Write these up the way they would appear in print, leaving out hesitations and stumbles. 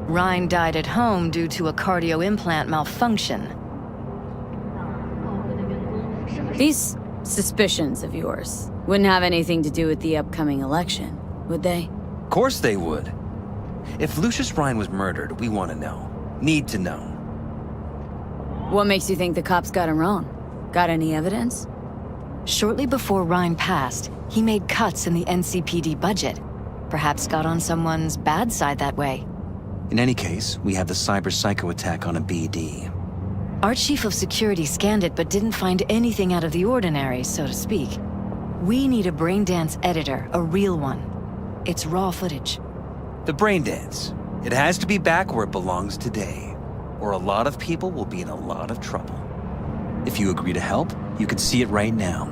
Ryan died at home due to a cardio implant malfunction. These suspicions of yours wouldn't have anything to do with the upcoming election, would they? Of course they would. If Lucius Ryan was murdered, we want to know. Need to know. What makes you think the cops got him wrong? Got any evidence? Shortly before Ryan passed, he made cuts in the NCPD budget. Perhaps got on someone's bad side that way. In any case, we have the cyber psycho attack on a BD. Our chief of security scanned it but didn't find anything out of the ordinary, so to speak. We need a braindance editor, a real one. It's raw footage. The braindance. It has to be back where it belongs today, or a lot of people will be in a lot of trouble. If you agree to help, you can see it right now.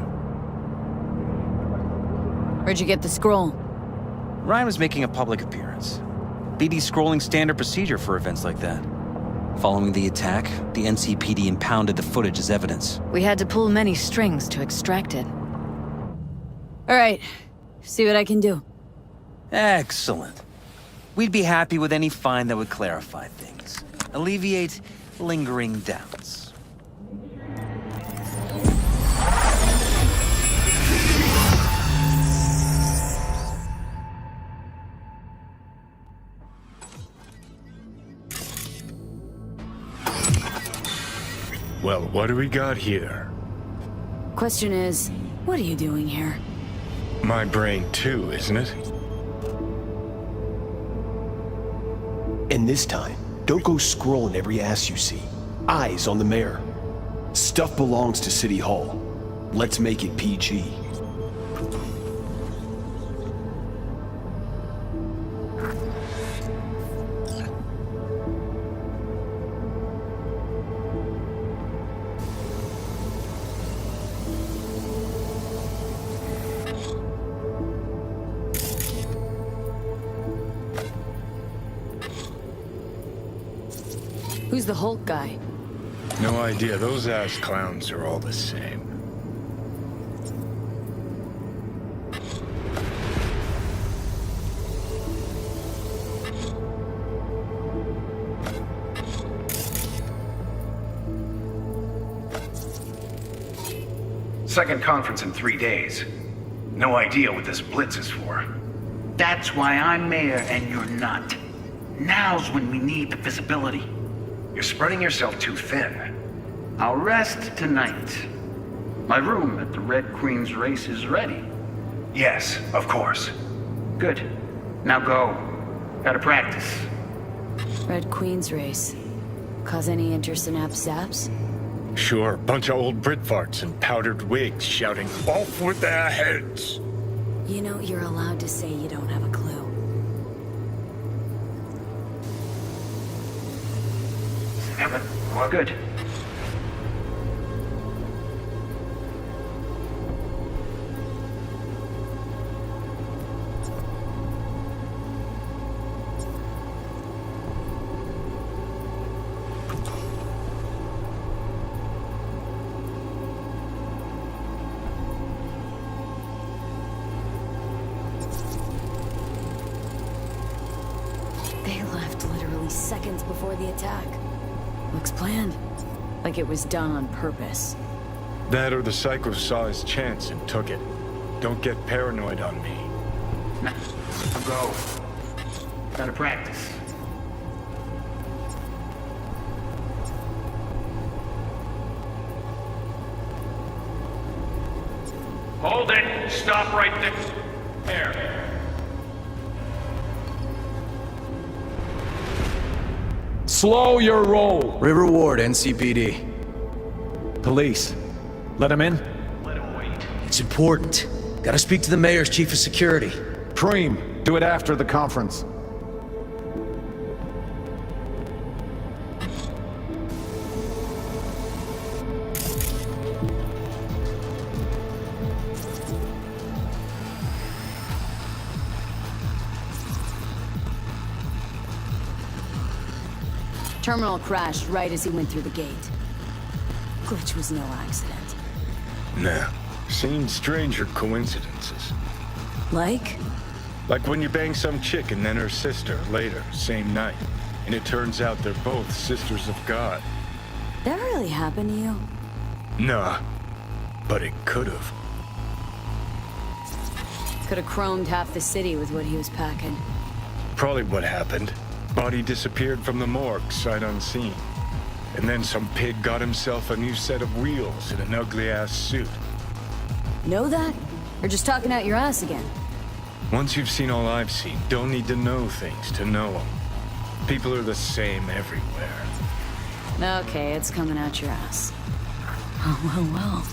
Where'd you get the scroll? Ryan was making a public appearance. BD scrolling standard procedure for events like that. Following the attack, the NCPD impounded the footage as evidence. We had to pull many strings to extract it. All right, see what I can do. Excellent. We'd be happy with any find that would clarify things, alleviate lingering doubts. Well, what do we got here? Question is, what are you doing here? My brain too, isn't it? And this time, don't go scrolling every ass you see. Eyes on the mayor. Stuff belongs to City Hall. Let's make it PG. Who's the Hulk guy? No idea. Those ass clowns are all the same. Second conference in 3 days. No idea what this blitz is for. That's why I'm mayor and you're not. Now's when we need the visibility. You're spreading yourself too thin. I'll rest tonight. My room at the Red Queen's race is ready. Yes, of course. Good. Now go. Gotta practice. Red Queen's race. Cause any interest in App Zaps? Sure, bunch of old Brit farts in powdered wigs shouting, "Off with their heads!" You know, you're allowed to say you don't have a clue. Evan, well, good. They left literally seconds before the attack. Looks planned. Like it was done on purpose. That or the psycho saw his chance and took it. Don't get paranoid on me. Now, go. Gotta practice. Hold it! Stop right there. Slow your roll. River Ward, NCPD. Police. Let him in? Let him wait. It's important. Gotta speak to the mayor's chief of security. Preem, do it after the conference. Terminal crashed right as he went through the gate. Glitch was no accident. Nah, seen stranger coincidences. Like? Like when you bang some chick and then her sister later, same night. and it turns out they're both sisters of God. That really happened to you? Nah, but it could've. Could have chromed half the city with what he was packing. Probably what happened. Body disappeared from the morgue, sight unseen. And then some pig got himself a new set of wheels and an ugly-ass suit. Know that? Or just talking out your ass again? Once you've seen all I've seen, don't need to know things to know them. People are the same everywhere. Okay, it's coming out your ass. Oh, well.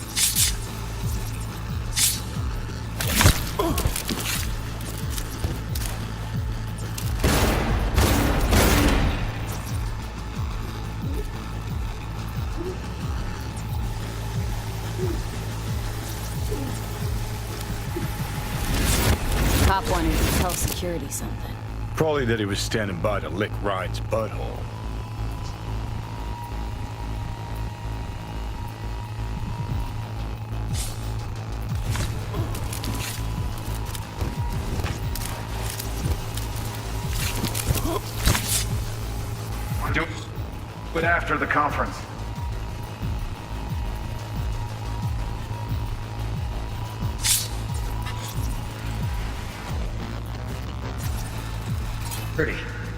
Cop wanted to tell security something. Probably that he was standing by to lick Ryan's butthole. Do it after the conference.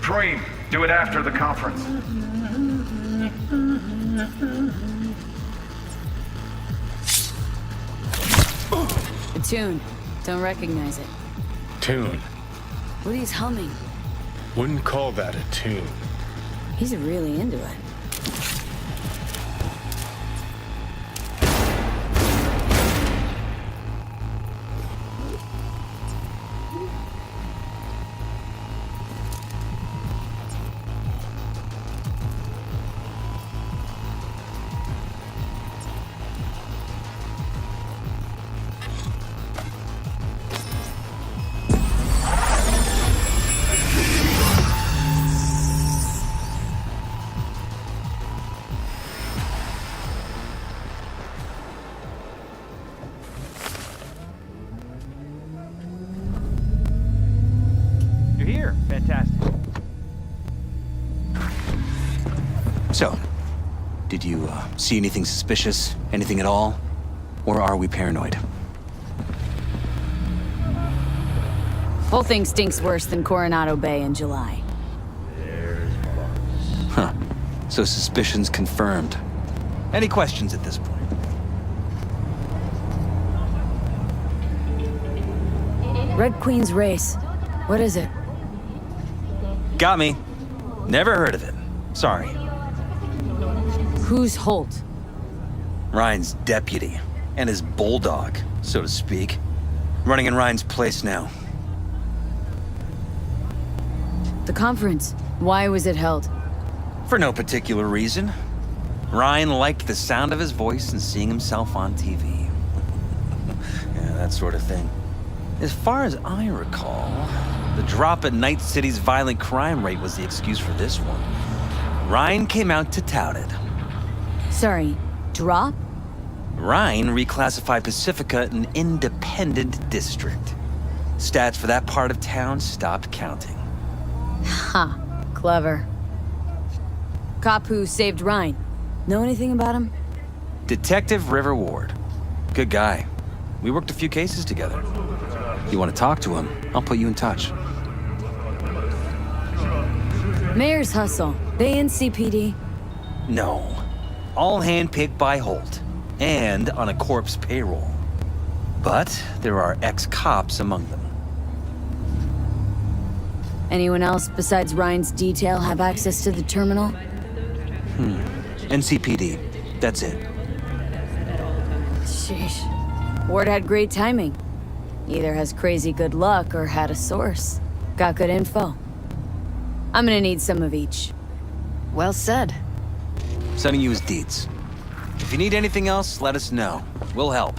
Dream, do it after the conference. The tune. Don't recognize it. Tune. What he's humming. Wouldn't call that a tune. He's really into it. You're here. Fantastic. So, did you see anything suspicious? Anything at all? Or are we paranoid? Whole thing stinks worse than Coronado Bay in July. Huh. So suspicions confirmed. Any questions at this point? Red Queen's race. What is it? Got me. Never heard of it. Sorry. Who's Holt? Ryan's deputy. And his bulldog, so to speak. Running in Ryan's place now. The conference. Why was it held? For no particular reason. Ryan liked the sound of his voice and seeing himself on TV. Yeah, that sort of thing. As far as I recall, the drop in Night City's violent crime rate was the excuse for this one. Ryan came out to tout it. Sorry, drop? Ryan reclassified Pacifica an independent district. Stats for that part of town stopped counting. Ha, clever. Cop who saved Ryan. Know anything about him? Detective River Ward. Good guy. We worked a few cases together. You want to talk to him, I'll put you in touch. Mayor's hustle. They in CPD? No. All handpicked by Holt. And on a corpse payroll. But there are ex-cops among them. Anyone else besides Ryan's detail have access to the terminal? NCPD. That's it. Sheesh. Ward had great timing. Either has crazy good luck or had a source. Got good info. I'm gonna need some of each. Well said. Sending you his deeds. If you need anything else, let us know. We'll help.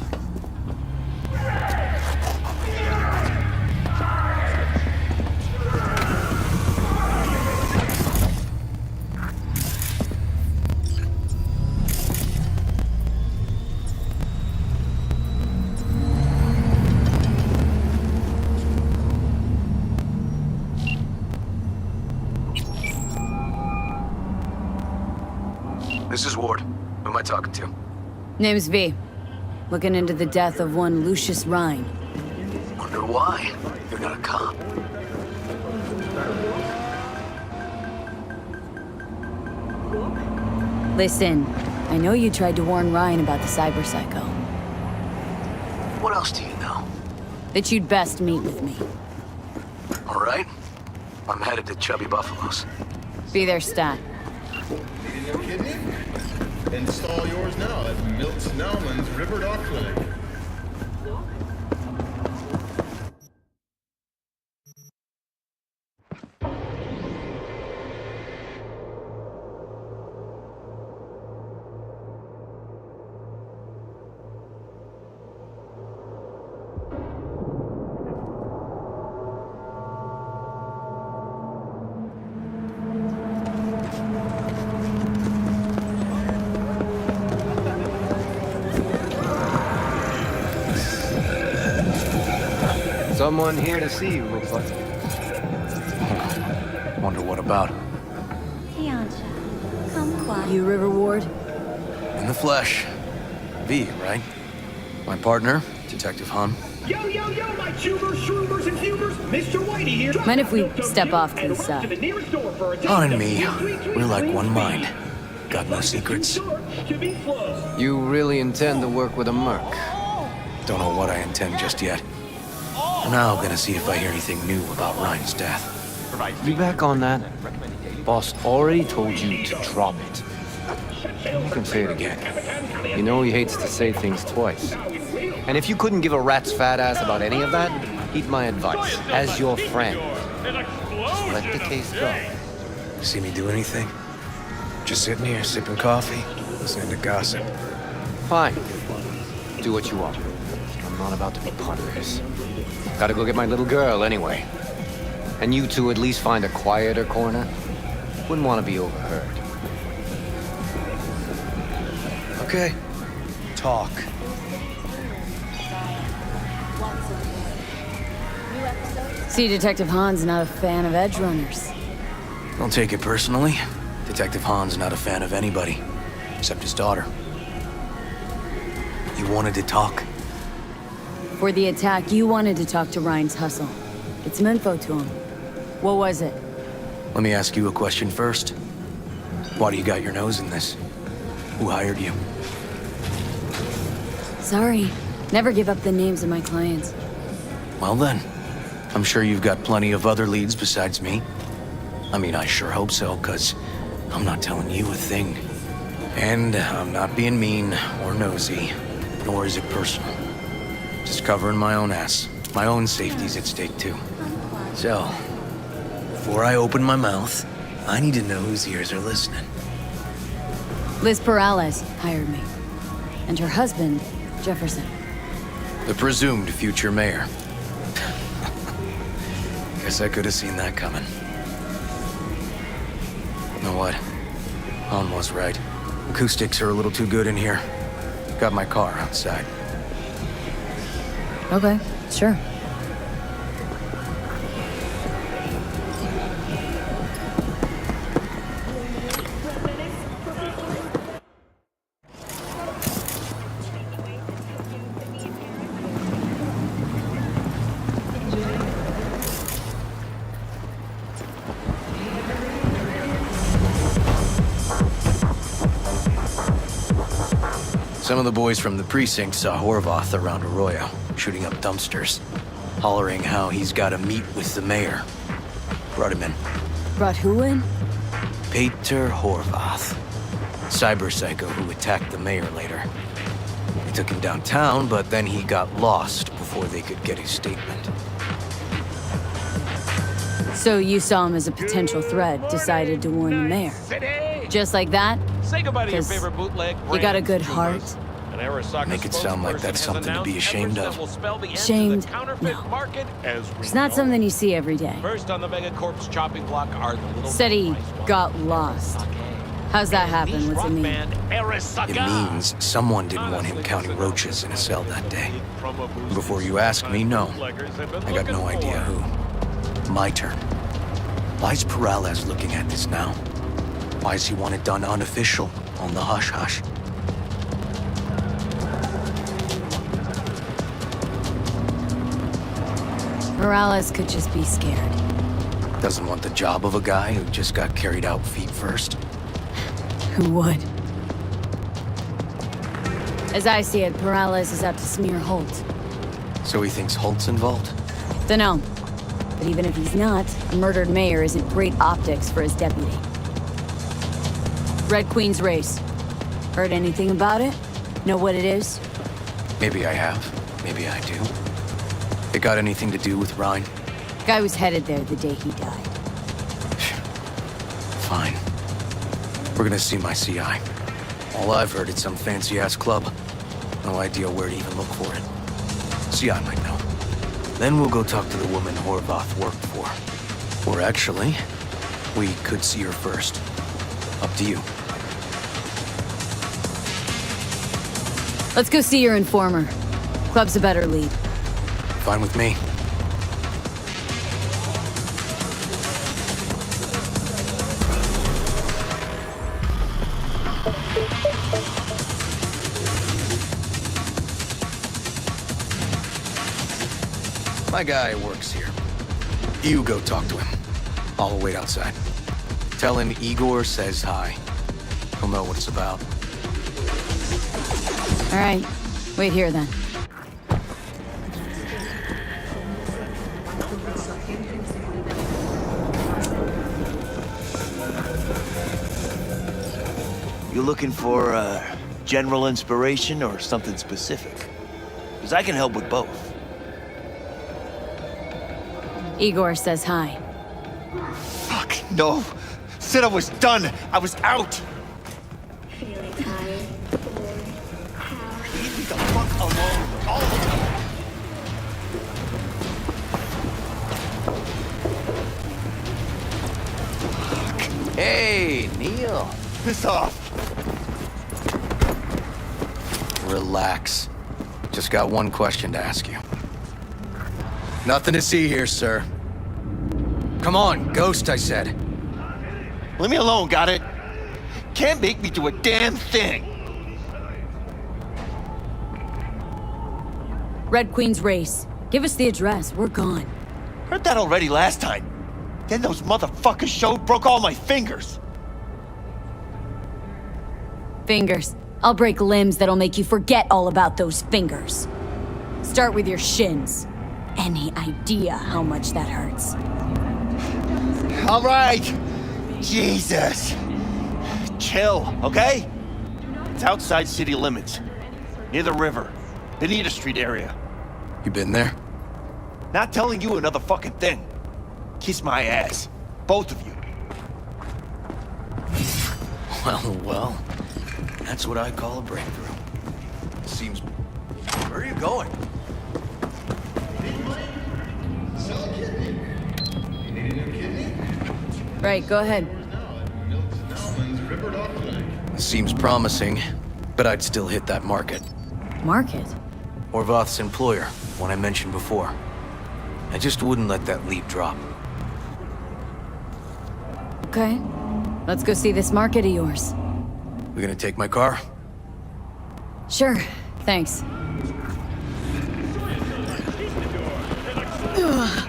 This is Ward. Who am I talking to? Name's V. Looking into the death of one Lucius Rhine. Wonder why? You're not a cop. Listen, I know you tried to warn Ryan about the cyber psycho. What else do you know? That you'd best meet with me. All right. I'm headed to Chubby Buffalo's. Be there, stat. Needing a kidney? Install yours now at Milt Snellman's River Dock Clinic. Someone here to see you, looks like. Wonder what about? Tiancha, come quiet. You River Ward? In the flesh. V, right? My partner, Detective Han. Yo, my tubers, shroomers, and fumers, Mr. Whitey here. Mind if we step off to the side? Han and me, we're like one mind. Got no secrets. You really intend to work with a merc? Don't know what I intend just yet. For now, I'm gonna see if I hear anything new about Ryan's death. You back on that? Boss already told you to drop it. You can say it again. You know he hates to say things twice. And if you couldn't give a rat's fat ass about any of that, heed my advice, as your friend. Just let the case go. See me do anything? Just sitting here, sipping coffee, listening to gossip. Fine. Do what you want. I'm not about to be part of this. Gotta go get my little girl anyway. And you two at least find a quieter corner. Wouldn't want to be overheard. Okay. Talk. See, Detective Han's not a fan of edge runners. Don't take it personally. Detective Han's not a fan of anybody, except his daughter. You wanted to talk? For the attack, you wanted to talk to Ryan's hustle. Get some info to him. What was it? Let me ask you a question first. Why do you got your nose in this? Who hired you? Sorry. Never give up the names of my clients. Well then, I'm sure you've got plenty of other leads besides me. I mean, I sure hope so, 'cause I'm not telling you a thing. And I'm not being mean or nosy, nor is it personal. Just covering my own ass. My own safety's at stake too. So, before I open my mouth, I need to know whose ears are listening. Liz Perales hired me. And her husband, Jefferson. The presumed future mayor. Guess I could have seen that coming. You know what? Han was right. Acoustics are a little too good in here. Got my car outside. Okay, sure. Some of the boys from the precinct saw Horvath around Arroyo, shooting up dumpsters, hollering how he's got to meet with the mayor. Brought him in. Brought who in? Peter Horvath, cyber psycho who attacked the mayor later. They took him downtown, but then he got lost before they could get his statement. So you saw him as a potential threat, decided to warn the mayor. Just like that? Say goodbye to your favorite bootleg. You got a good heart? Make it sound like that's something to be ashamed of. Ashamed? No. It's not something you see every day. First on the megacorp's chopping block are the little Said he got lost. How's that happen? What's it mean? It means someone didn't want him counting roaches in a cell that day. Before you ask me, no. I got no idea who. My turn. Why's Perales looking at this now? Why does he want it done unofficial? on the hush-hush. Morales could just be scared. Doesn't want the job of a guy who just got carried out feet first. Who would? As I see it, Morales is out to smear Holt. So he thinks Holt's involved? Dunno. But even if he's not, a murdered mayor isn't great optics for his deputy. Red Queen's race. Heard anything about it? Know what it is? Maybe I have. Maybe I do. It got anything to do with Ryan? Guy was headed there the day he died. Fine. We're gonna see my CI. All I've heard is some fancy-ass club. No idea where to even look for it. CI might know. Then we'll go talk to the woman Horvath worked for. Or actually, we could see her first. Up to you. Let's go see your informer. Club's a better lead. Fine with me. My guy works here. You go talk to him. I'll wait outside. Tell him Igor says hi. He'll know what it's about. All right. Wait here then. You looking for general inspiration or something specific? Because I can help with both. Igor says hi. Fuck, no. Said I was done. I was out. Feeling tired, bored, Leave me the fuck alone. All of you. Hey, Neil. Piss off. Relax. Just got one question to ask you. Nothing to see here, sir. Come on, Ghost, I said. Leave me alone, got it? Can't make me do a damn thing. Red Queen's race. Give us the address. We're gone. Heard that already last time. Then those motherfuckers showed, broke all my fingers. Fingers. I'll break limbs that'll make you forget all about those fingers. Start with your shins. Any idea how much that hurts? All right. Jesus. Chill, okay? It's outside city limits. Near the river. Benita Street area. You been there? Not telling you another fucking thing. Kiss my ass. Both of you. Well. That's what I call a breakthrough. Seems... Where are you going? Sell a kidney. You need a new kidney? Right, go ahead. Seems promising, but I'd still hit that market. Market? Horvath's employer, one I mentioned before. I just wouldn't let that lead drop. Okay. Let's go see this market of yours. We gonna take my car? Sure. Thanks. Ugh.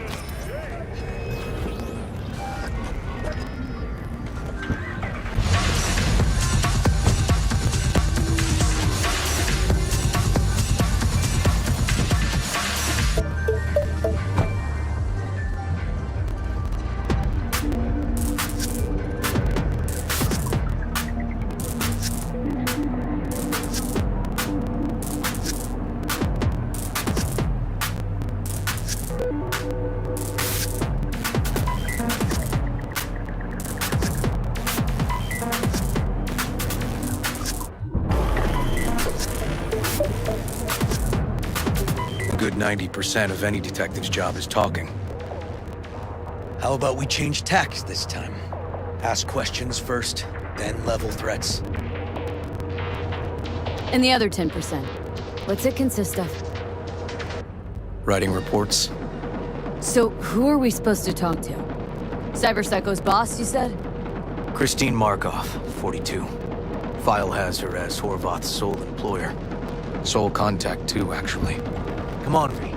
A good 90% of any detective's job is talking. How about we change tacks this time? Ask questions first, then level threats. And the other 10%. What's it consist of? Writing reports. So, who are we supposed to talk to? Cyber Psycho's boss, you said? Christine Markov, 42. File has her as Horvath's sole employer. Sole contact, too, actually. Come on, V.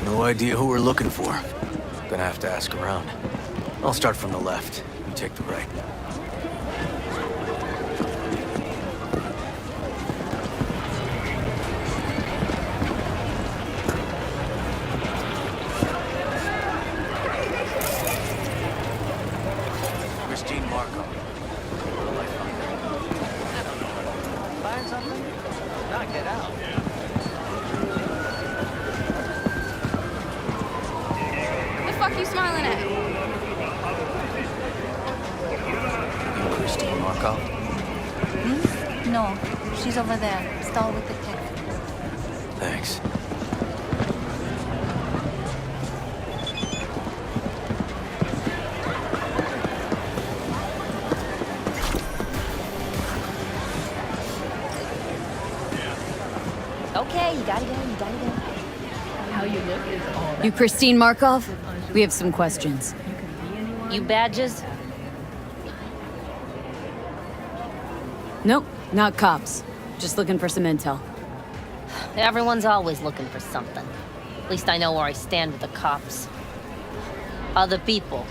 No idea who we're looking for. Gonna have to ask around. I'll start from the left. You take the right. Christine Markov. Find something? Knock it out. What are you smiling at? Christine Markov? Hmm? No, she's over there. Stall with the tech. Thanks. Okay, you gotta go. How you look is all that. You Christine Markov? We have some questions. You badges? Nope, not cops. Just looking for some intel. Everyone's always looking for something. At least I know where I stand with the cops. Other people.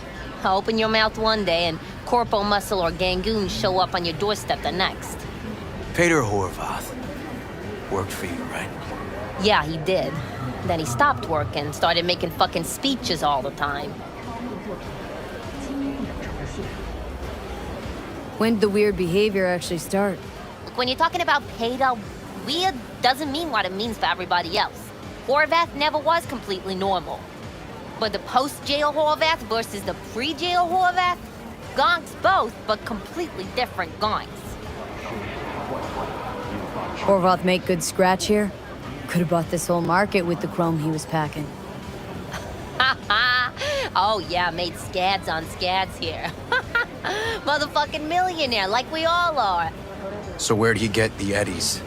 Open your mouth one day and Corpo Muscle or Gangoon show up on your doorstep the next. Peter Horvath. Worked for you, right? Yeah, he did. Then he stopped working, started making fucking speeches all the time. When did the weird behavior actually start? Look, when you're talking about Peter, weird doesn't mean what it means for everybody else. Horvath never was completely normal. But the post-jail Horvath versus the pre-jail Horvath? Gonks both, but completely different gonks. Horvath make good scratch here? Could have bought this whole market with the chrome he was packing. Oh yeah, made scads on scads here. Motherfucking millionaire, like we all are. So where'd he get the eddies?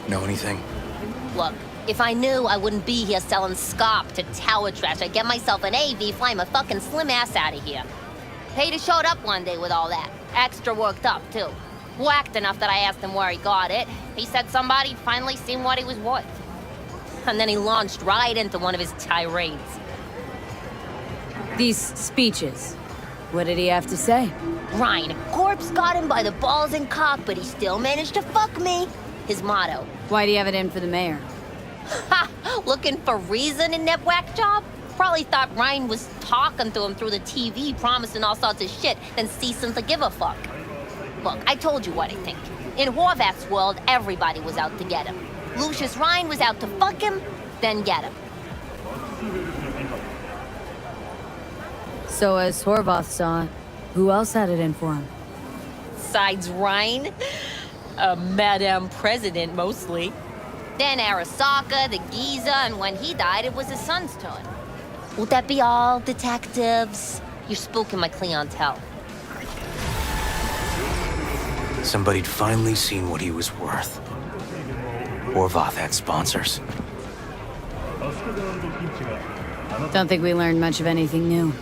Know anything? Look, if I knew, I wouldn't be here selling scop to tower trash. I'd get myself an AV, fly my fucking slim ass out of here. Peter showed up one day with all that. Extra worked up, too. Whacked enough that I asked him where he got it. He said somebody finally seen what he was worth. And then he launched right into one of his tirades. These speeches, what did he have to say? Ryan, Corpse got him by the balls and cock, but he still managed to fuck me. His motto. Why'd he have it in for the mayor? Ha! Looking for reason in that whack job? Probably thought Ryan was talking to him through the TV, promising all sorts of shit, then ceasing to give a fuck. Look, I told you what I think. In Horvath's world, everybody was out to get him. Lucius Ryan was out to fuck him, then get him. So as Horvath saw it, who else had it in for him? Besides Ryan? Madame President, mostly. Then Arasaka, the Giza, and when he died, it was his son's turn. Would that be all, detectives? You're spooking my clientele. Somebody'd finally seen what he was worth. Horvath had sponsors. Don't think we learned much of anything new.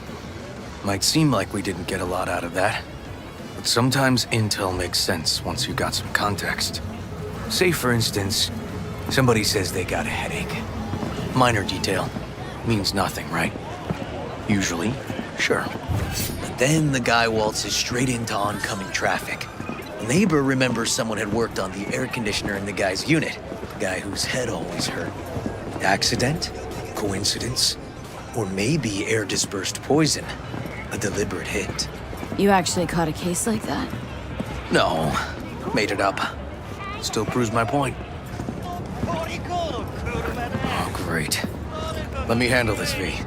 Might seem like we didn't get a lot out of that. But sometimes intel makes sense once you got some context. Say, for instance, somebody says they got a headache. Minor detail. Means nothing, right? Usually, sure. But then the guy waltzes straight into oncoming traffic. A neighbor remembers someone had worked on the air conditioner in the guy's unit. The guy whose head always hurt. Accident? Coincidence? Or maybe air-dispersed poison. A deliberate hit. You actually caught a case like that? No. Made it up. Still proves my point. Oh, great. Let me handle this, V.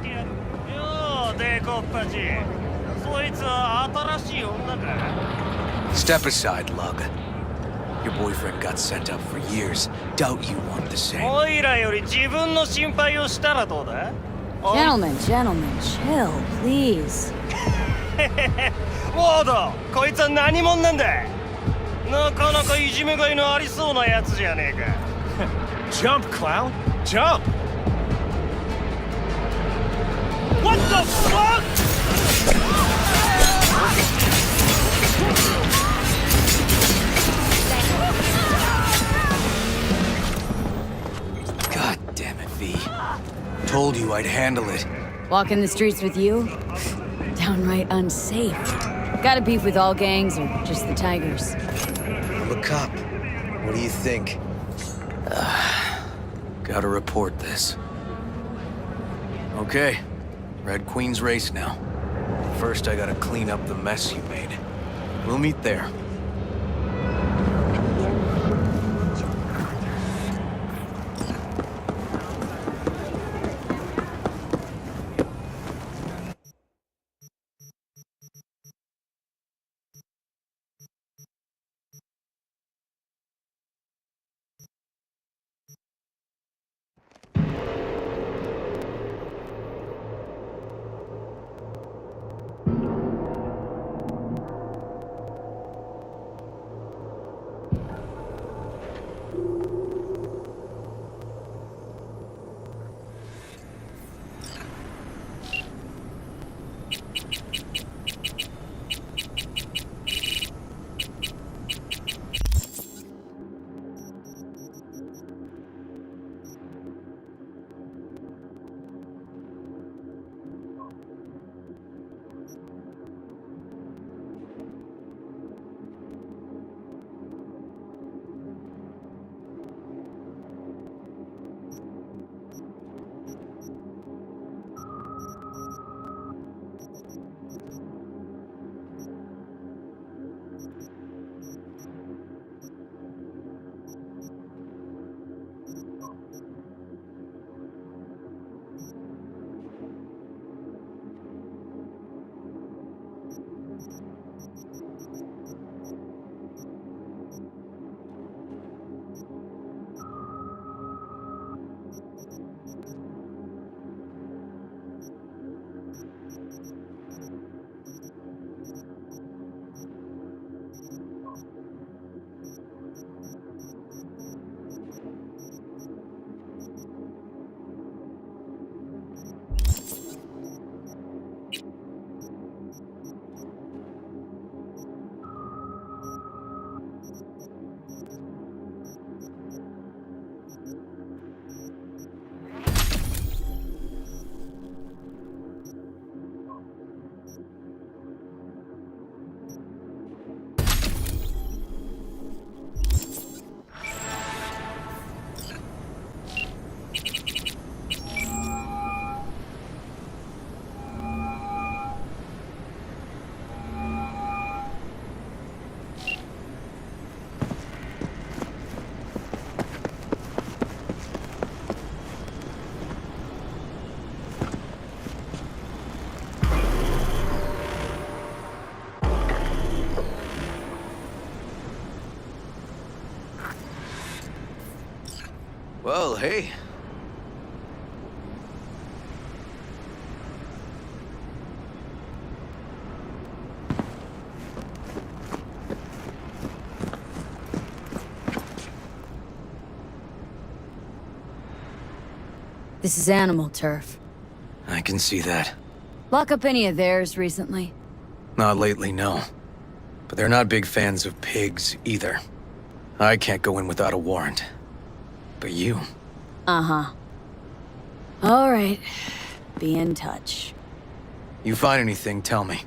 Step aside, Lug. Your boyfriend got sent up for years. Doubt you want the same. Gentlemen, gentlemen, chill, please. ウォード、こいつは何者なんだ。なかなかいじめがいのありそうなやつじゃねえか。Jump, clown! Jump! What the fuck? God damn it, V. Told you I'd handle it. Walking the streets with you? Downright unsafe. Got a beef with all gangs or just the Tigers? I'm a cop. What do you think? Gotta report this. Okay. Red Queen's race now. First, I gotta clean up the mess you made. We'll meet there. Well, hey. This is animal turf. I can see that. Lock up any of theirs recently? Not lately, no. But they're not big fans of pigs, either. I can't go in without a warrant. But you... Uh-huh. All right. Be in touch. You find anything, tell me.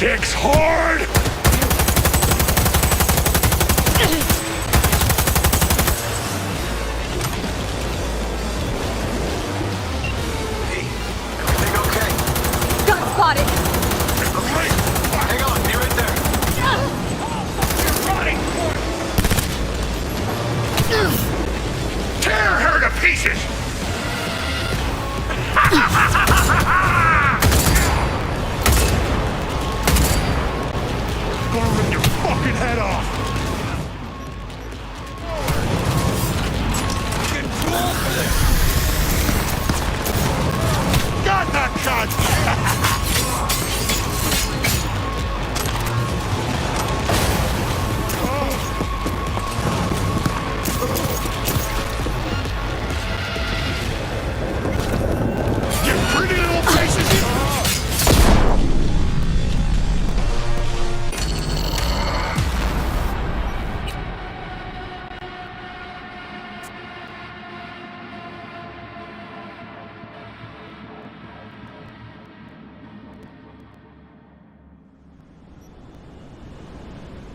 Sticks hard! Hey, everything okay? Gun spotted! Okay. Hang on, be right there. Tear her to pieces! Gonna rip your fucking head off! Get too old for this! Got that cunt! You pretty little faces!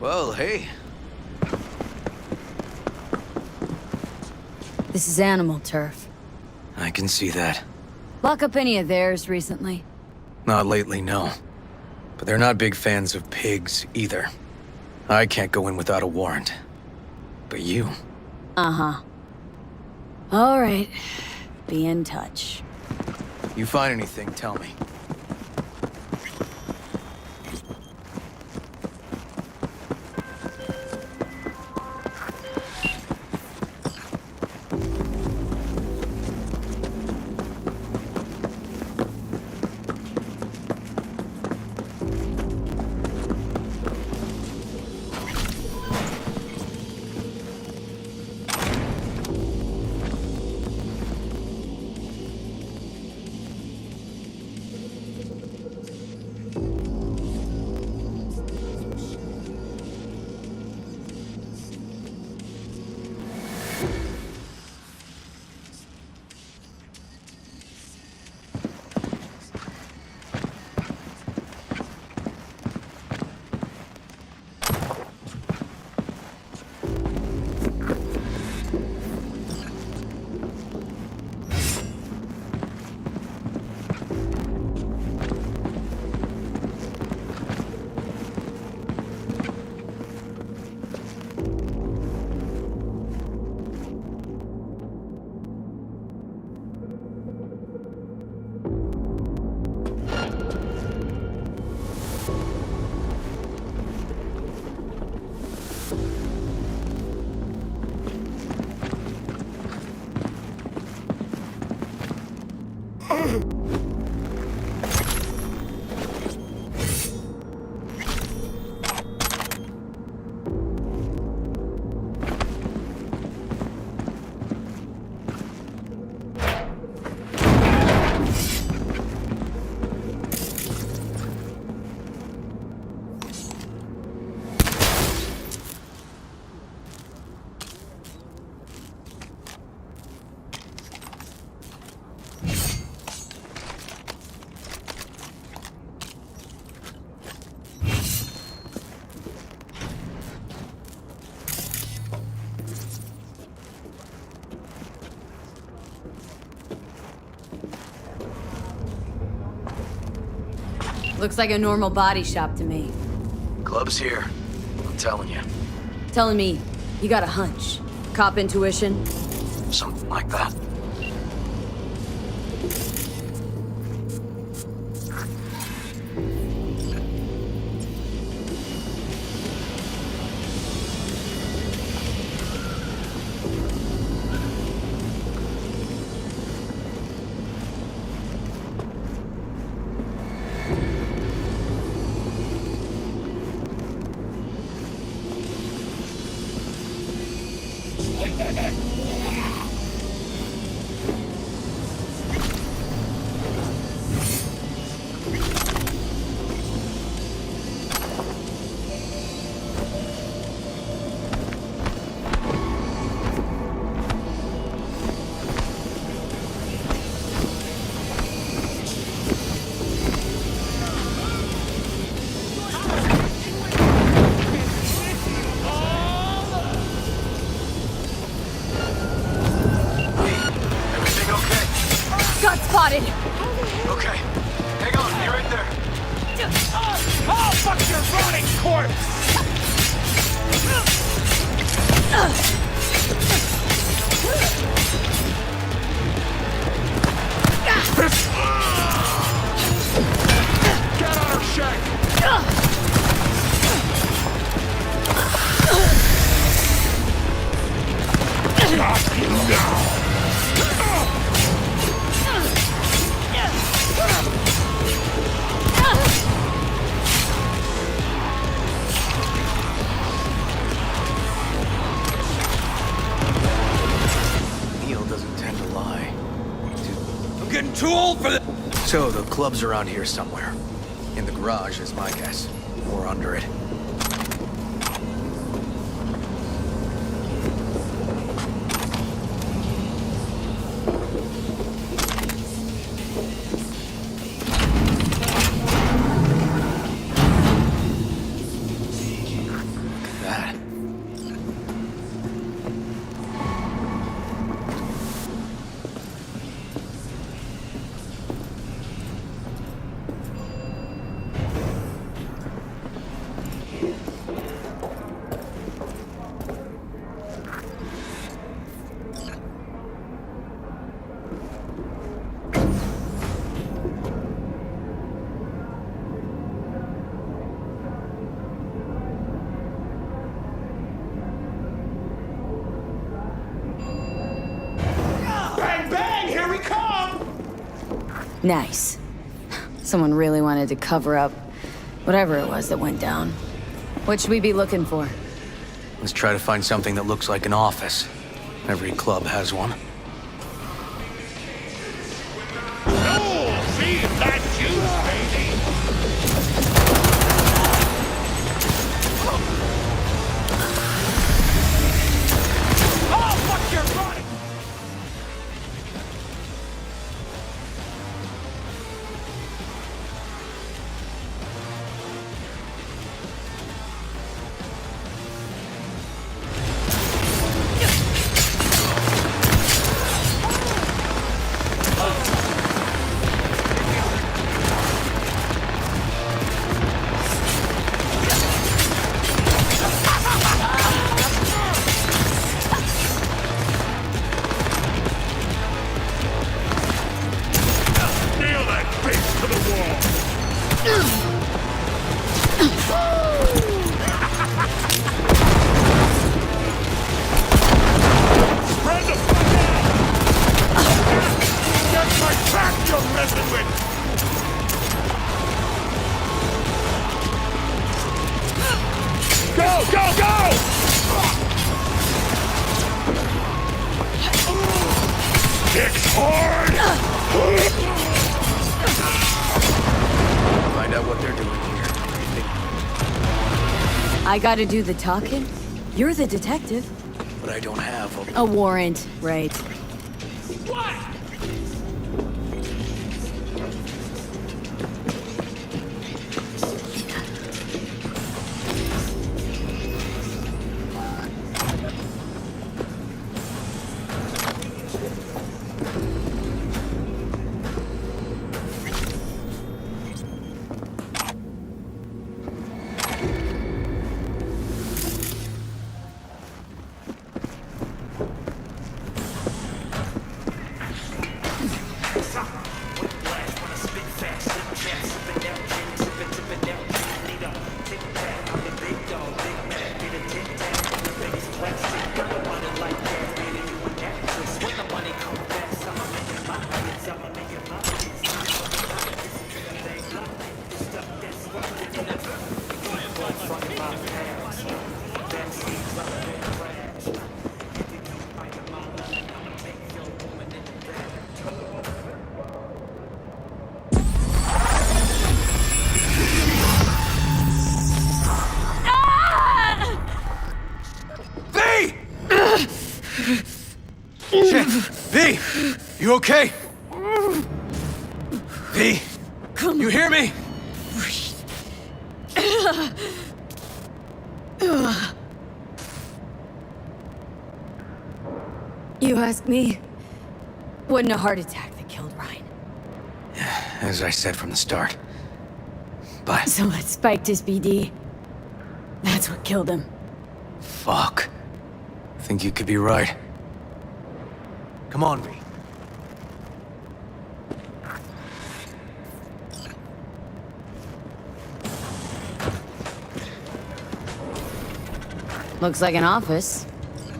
Well, hey. This is animal turf. I can see that. Lock up any of theirs recently? Not lately, no. But they're not big fans of pigs, either. I can't go in without a warrant. But you... Uh-huh. All right. Be in touch. You find anything, tell me. Looks like a normal body shop to me. Club's here. I'm telling you. Telling me you got a hunch. Cop intuition? Something like that. fuck your rotting corpse! Get on her, Shank! Got you now! Neil doesn't tend to lie. I'm getting too old for this. So the club's around here somewhere. In the garage is my guess. Or under it. Nice. Someone really wanted to cover up whatever it was that went down. What should we be looking for? Let's try to find something that looks like an office. Every club has one. Oh, see that juice, baby! Oh, fuck your body! Find out what they're doing here. I gotta do the talking? You're the detective. But I don't have a warrant, right? V! You okay? V! You hear me? You ask me? Wasn't a heart attack that killed Ryan. As I said from the start. Bye. So let's spiked his BD. That's what killed him. Fuck. I think you could be right. Come on, V. Looks like an office.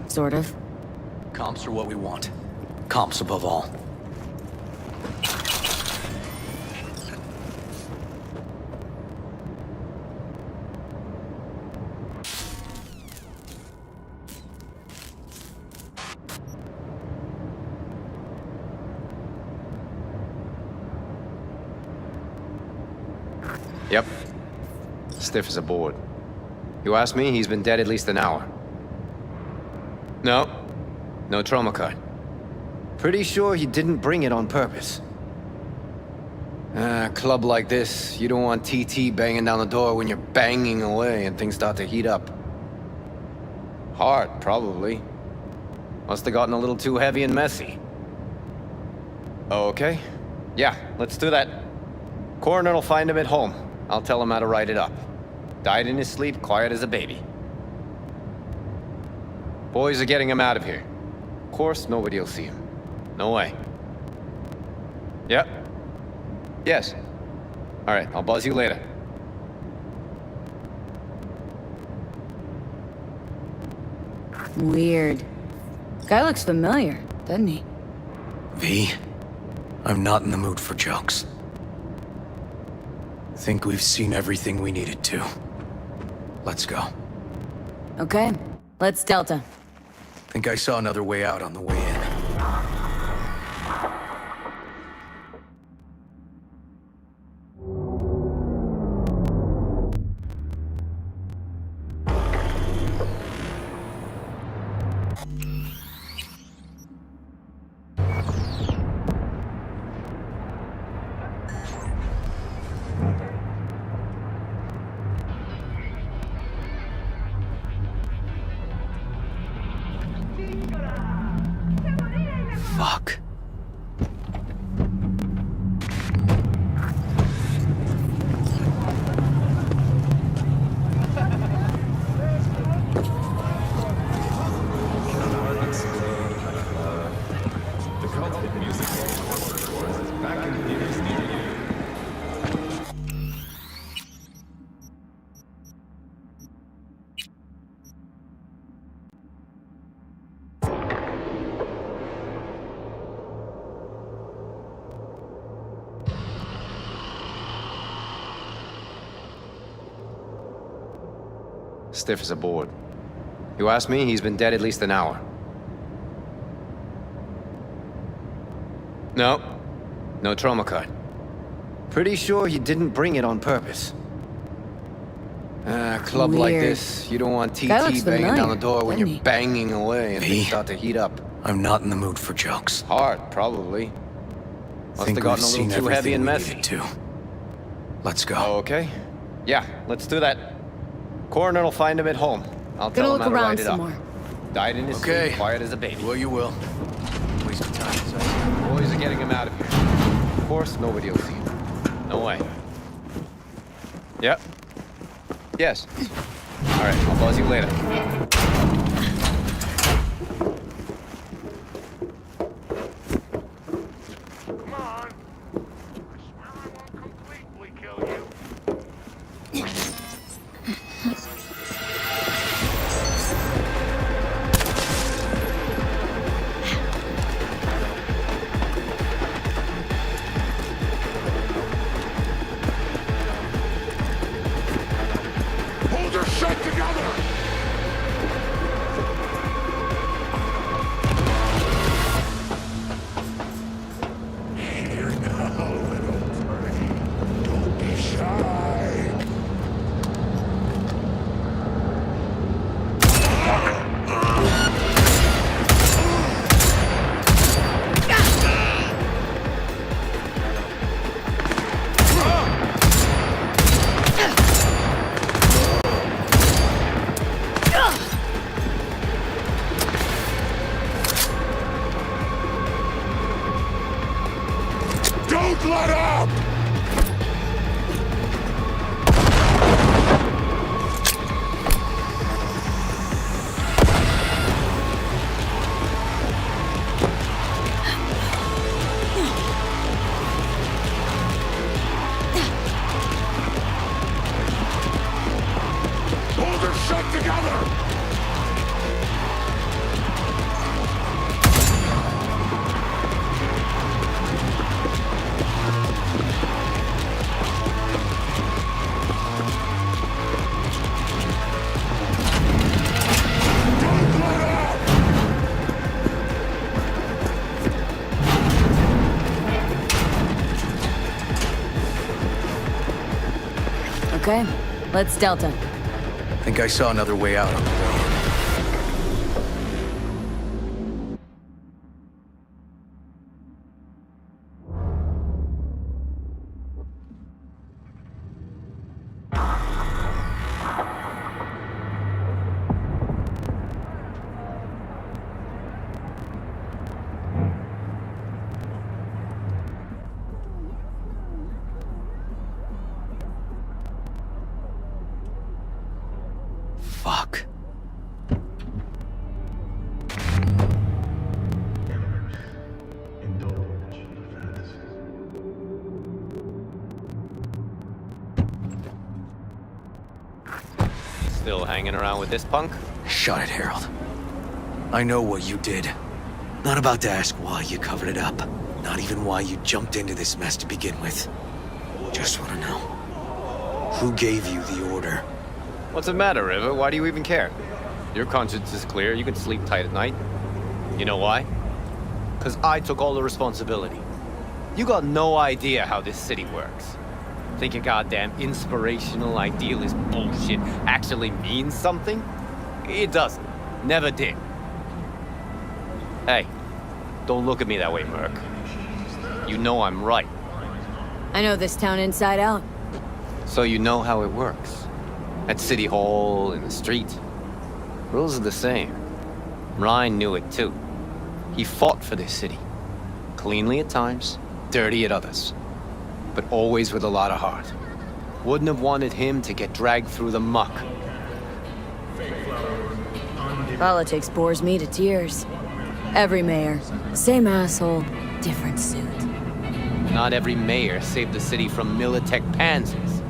Sort of. Comps are what we want. Comps above all. Yep. Stiff as a board. You ask me, he's been dead at least an hour. No trauma card. Pretty sure he didn't bring it on purpose. A club like this, you don't want TT banging down the door when you're banging away and things start to heat up. Hard, probably. Must have gotten a little too heavy and messy. Okay. Yeah, let's do that. Coroner will find him at home. I'll tell him how to write it up. Died in his sleep, quiet as a baby. Boys are getting him out of here. Of course, nobody'll see him. No way. Yep. Yes. All right, I'll buzz you later. Weird. Guy looks familiar, doesn't he? V, I'm not in the mood for jokes. Think we've seen everything we needed to. Let's go. Okay, let's Delta. Think I saw another way out on the way in. Fuck. Stiff as a board. You ask me, he's been dead at least an hour. No trauma card. Pretty sure he didn't bring it on purpose. A club like Weird. this, you don't want TT Guy looks banging down familiar, the door when doesn't you're he? banging away and V, things start to heat up. I'm not in the mood for jokes. Hard, probably. Must Think have we've gotten a seen little too heavy everything and we messy. needed to. Let's go. Okay. Yeah, let's do that. Coroner will find him at home. I'll Gonna tell him look how to around write it some up. more. Died in his Okay. sleep, quiet as a baby. Well, you will. Waste of time. Boys are getting him out of here. Of course, nobody will see him. No way. Yep. Yes. All right, I'll buzz you later. Hold your shit together! Okay, let's Delta. Think I saw another way out on the road. Fuck. Still hanging around with this punk? Shut it, Harold. I know what you did. Not about to ask why you covered it up. Not even why you jumped into this mess to begin with. Just want to know. Who gave you the order? What's the matter, River? Why do you even care? Your conscience is clear. You can sleep tight at night. You know why? Because I took all the responsibility. You got no idea how this city works. Think your goddamn inspirational, idealist bullshit actually means something? It doesn't. Never did. Hey, don't look at me that way, Merc. You know I'm right. I know this town inside out. So you know how it works. At City Hall, in the street. Rules are the same. Ryan knew it too. He fought for this city. Cleanly at times, dirty at others. But always with a lot of heart. Wouldn't have wanted him to get dragged through the muck. Politics bores me to tears. Every mayor, same asshole, different suit. Not every mayor saved the city from Militech pansies,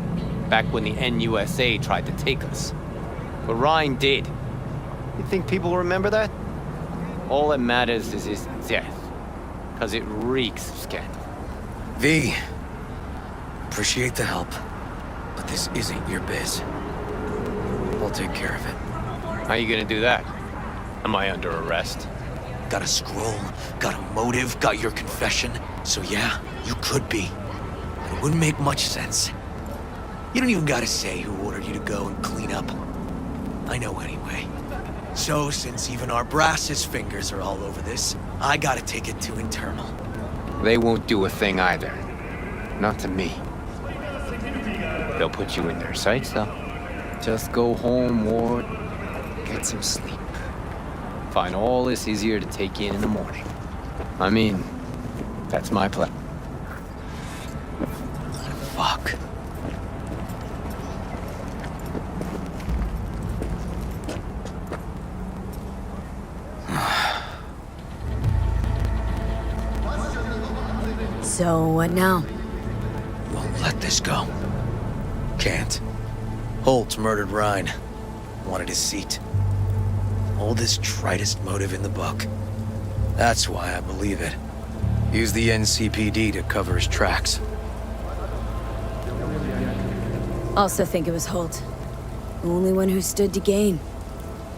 back when the NUSA tried to take us. But Ryan did. You think people remember that? All that matters is his death, because it reeks of scandal. V, appreciate the help, but this isn't your biz. I'll take care of it. How you gonna do that? Am I under arrest? Got a scroll, got a motive, got your confession. So yeah, you could be. But it wouldn't make much sense. You don't even gotta say who ordered you to go and clean up. I know anyway. So since even our brass's fingers are all over this, I gotta take it to internal. They won't do a thing either. Not to me. They'll put you in their sights, though. Just go home or get some sleep. Find all this easier to take in the morning. I mean, that's my plan. Fuck. So, what now? Won't let this go. Can't. Holt murdered Ryan. Wanted his seat. Oldest, tritest motive in the book. That's why I believe it. Use the NCPD to cover his tracks. Also think it was Holt. The only one who stood to gain.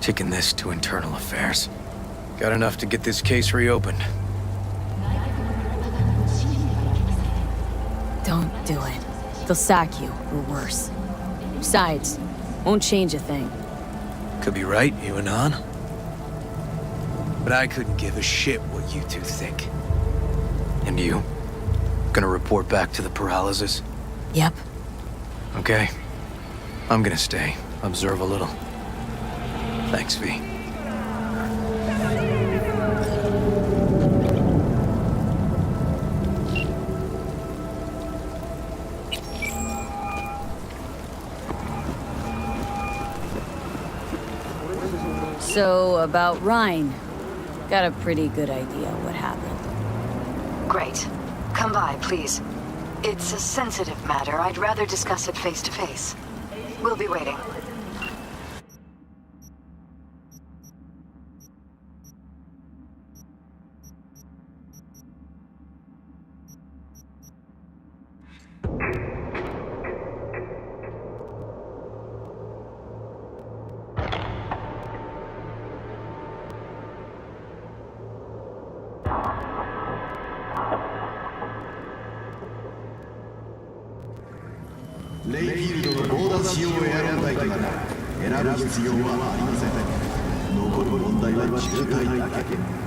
Taking this to internal affairs. Got enough to get this case reopened. Don't do it. They'll sack you, or worse. Besides, won't change a thing. Could be right, you and An. But I couldn't give a shit what you two think. And you? Gonna report back to the paralysis? Yep. Okay. I'm gonna stay. Observe a little. Thanks, V. So, about Ryan. Got a pretty good idea what happened. Great. Come by, please. It's a sensitive matter. I'd rather discuss it face to face. We'll be waiting. レイフィールドの強奪使用を選んだ今なら選ぶ必要はありません。残る問題は渋滞だけ。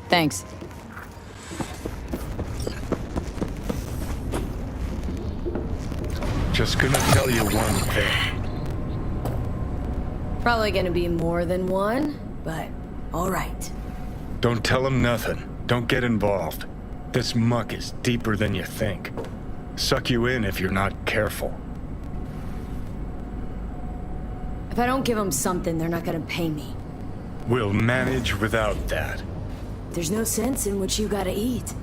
Thanks. Just gonna tell you one thing. Probably gonna be more than one, but alright. Don't tell him nothing. Don't get involved. This muck is deeper than you think. Suck you in if you're not careful. If I don't give them something, they're not gonna pay me. We'll manage without that. There's no sense in what you gotta eat.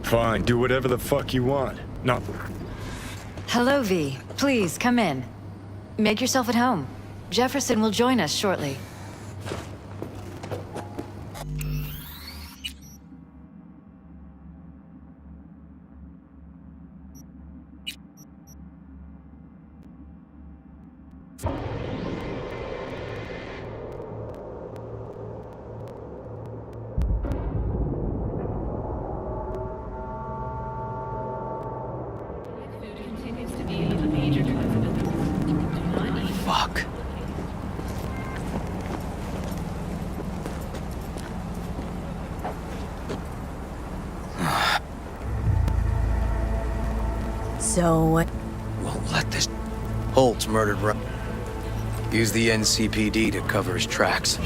Fine, do whatever the fuck you want. No. Hello, V. Please, come in. Make yourself at home. Jefferson will join us shortly. Fuck. So what? Won't let this... Holt's murdered Ryan. Use the NCPD to cover his tracks.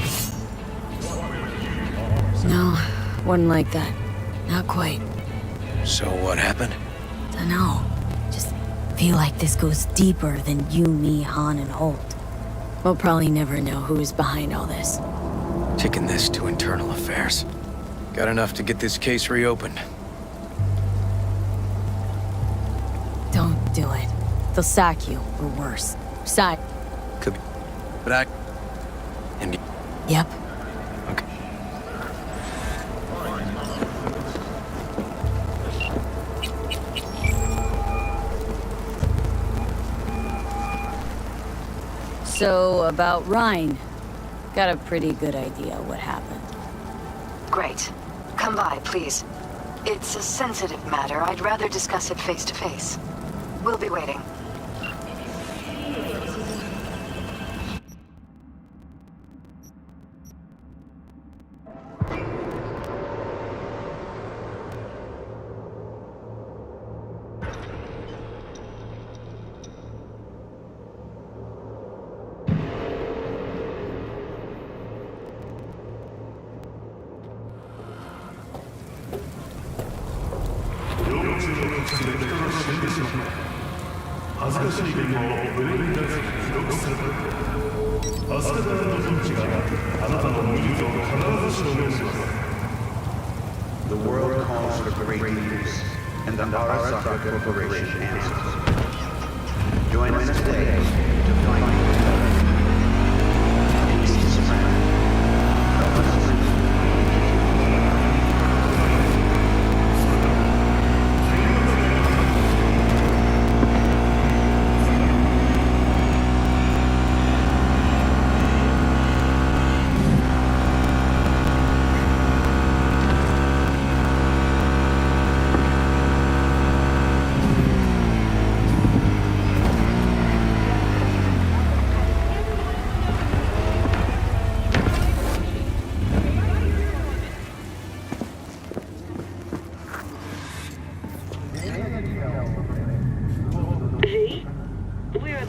No, wasn't like that. Not quite. So what happened? Dunno. Just feel like this goes deeper than you, me, Han, and Holt. We'll probably never know who's behind all this. Taking this to internal affairs. Got enough to get this case reopened. Don't do it. They'll sack you, or worse. Could be. But I... And... Yep. Okay. So, about Ryan. Got a pretty good idea what happened. Great. Come by, please. It's a sensitive matter. I'd rather discuss it face to face. We'll be waiting. The world calls for great leaders, and the Arasaka Corporation answers. Join us today to find peace is friend. Help us live.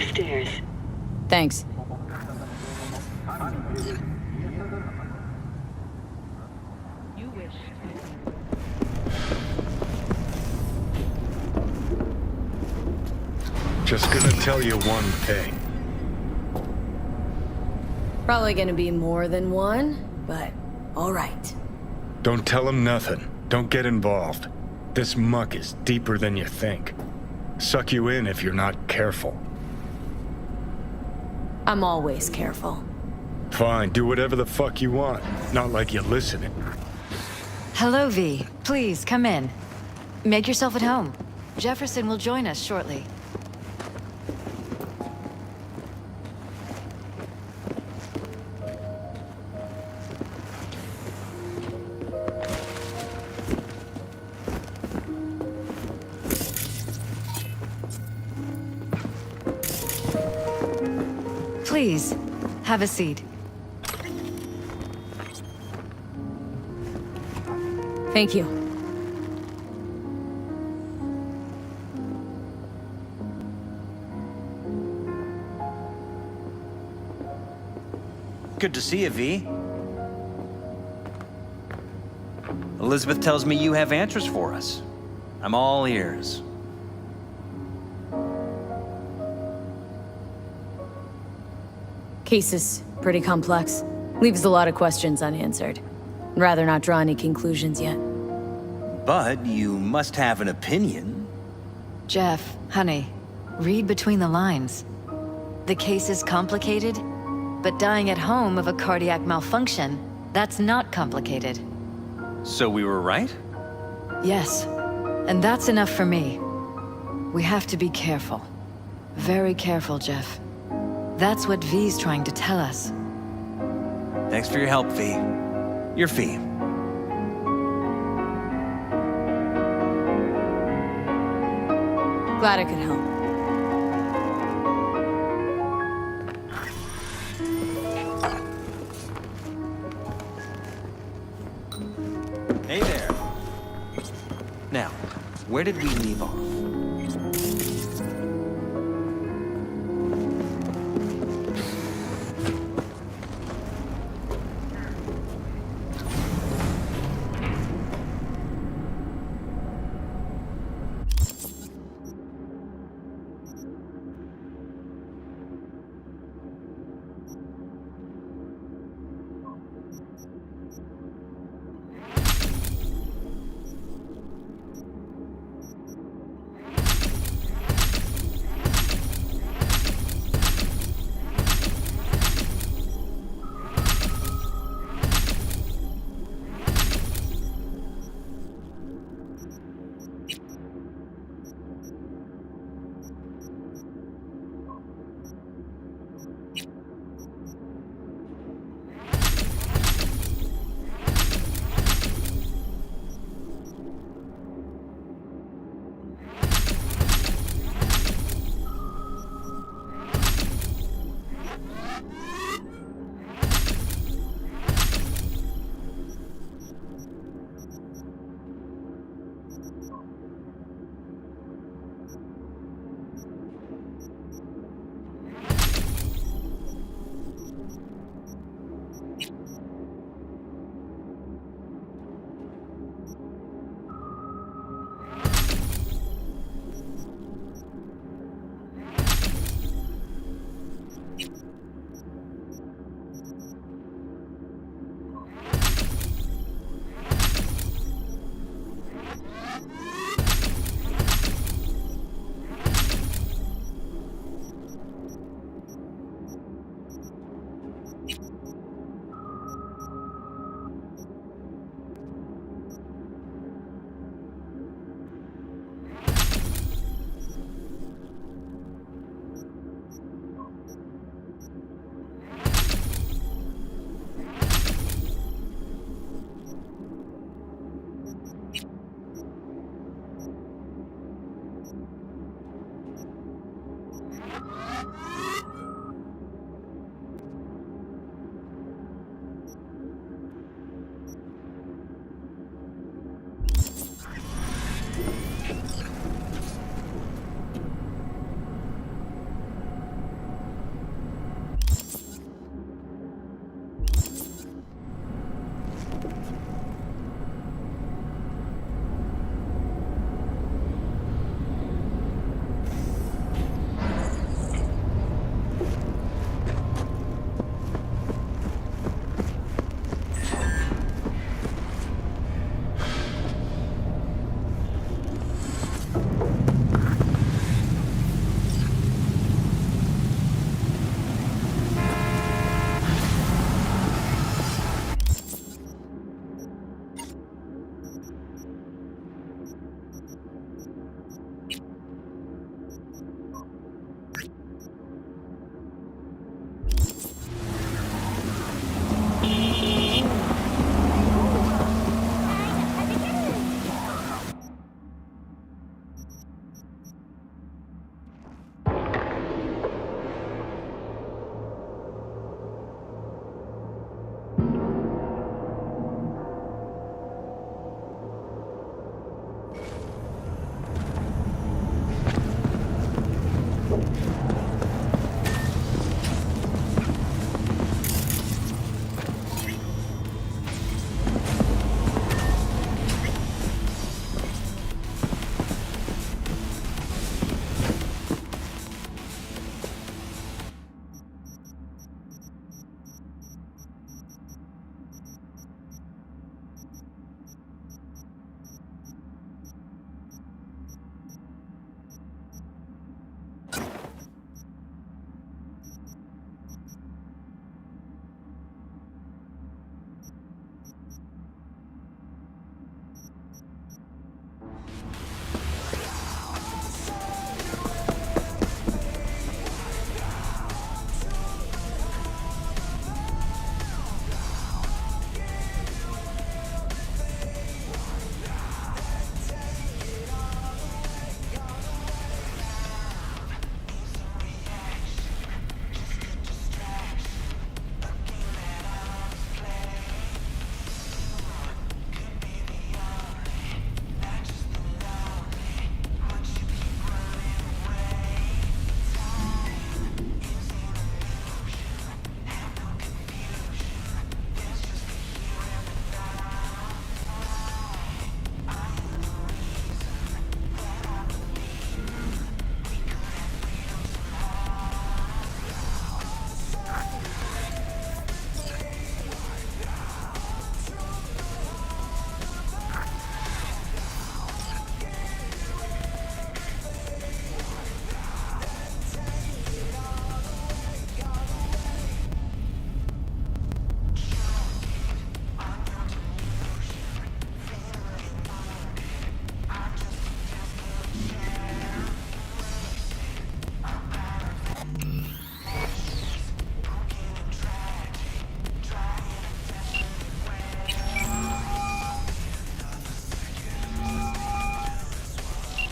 upstairs. Thanks. Just gonna tell you one thing. Probably gonna be more than one, but alright. Don't tell him nothing. Don't get involved. This muck is deeper than you think. Suck you in if you're not careful. I'm always careful. Fine, do whatever the fuck you want. Not like you're listening. Hello, V. Please, come in. Make yourself at home. Jefferson will join us shortly. Please, have a seat. Thank you. Good to see you, V. Elizabeth tells me you have answers for us. I'm all ears. Case is pretty complex. Leaves a lot of questions unanswered. I'd rather not draw any conclusions yet. But you must have an opinion. Jeff, honey, read between the lines. The case is complicated, but dying at home of a cardiac malfunction, that's not complicated. So we were right? Yes, and that's enough for me. We have to be careful. Very careful, Jeff. That's what V's trying to tell us. Thanks for your help, V. Your fee. Glad I could help. Hey there. Now, where did we leave off?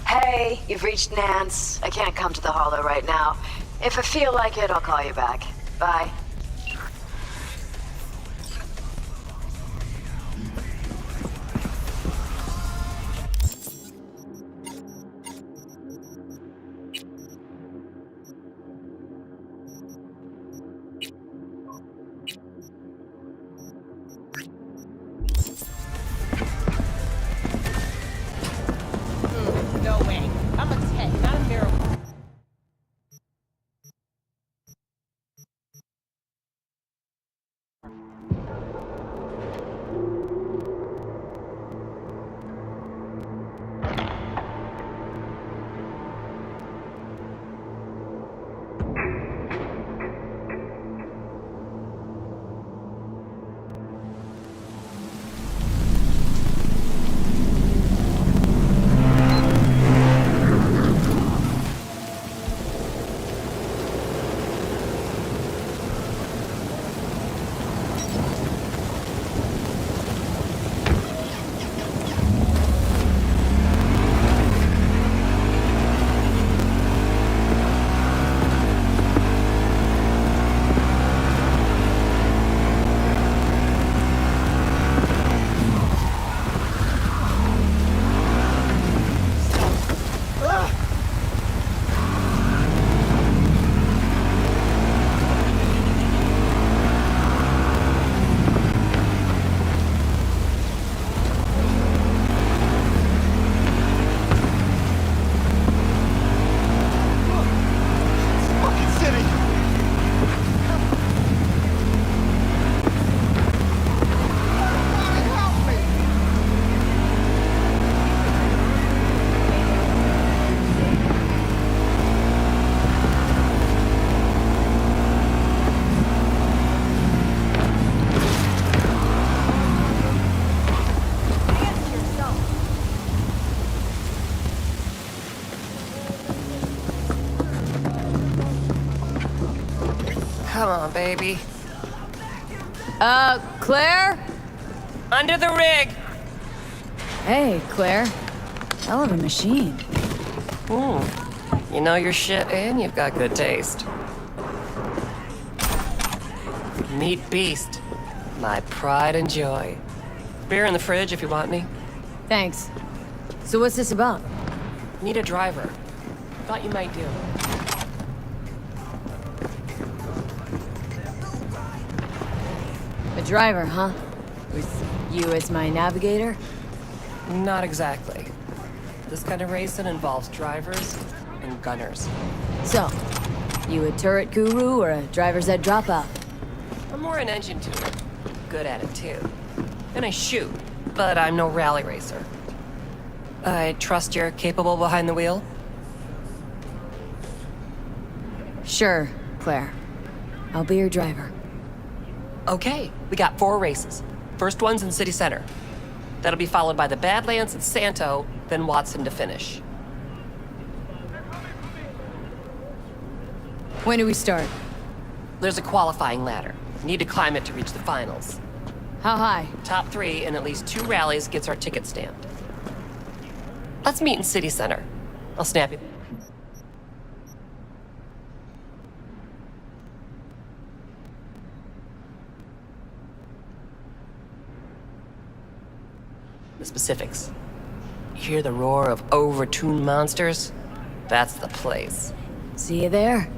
Hey, you've reached Nance. I can't come to the Hollow right now. If I feel like it, I'll call you back. Bye. No way. I'm a tech, not a miracle. Come on, baby. Claire? Under the rig! Hey, Claire. Hell of a machine. You know your shit, and you've got good taste. Meat beast. My pride and joy. Beer in the fridge if you want me. Thanks. So what's this about? Need a driver. Thought you might do. A driver, huh? With you as my navigator? Not exactly. This kind of racing involves drivers and gunners. So, you a turret guru or a driver's ed dropout? I'm more an engine tuner. Good at it, too. And I shoot, but I'm no rally racer. I trust you're capable behind the wheel? Sure, Claire. I'll be your driver. Okay, we got 4 races. First one's in City Center. That'll be followed by the Badlands and Santo, then Watson to finish. When do we start? There's a qualifying ladder. Need to climb it to reach the finals. How high? Top 3 in at least 2 rallies gets our ticket stamped. Let's meet in City Center. I'll snap you. The specifics. Hear the roar of overtuned monsters? That's the place. See you there.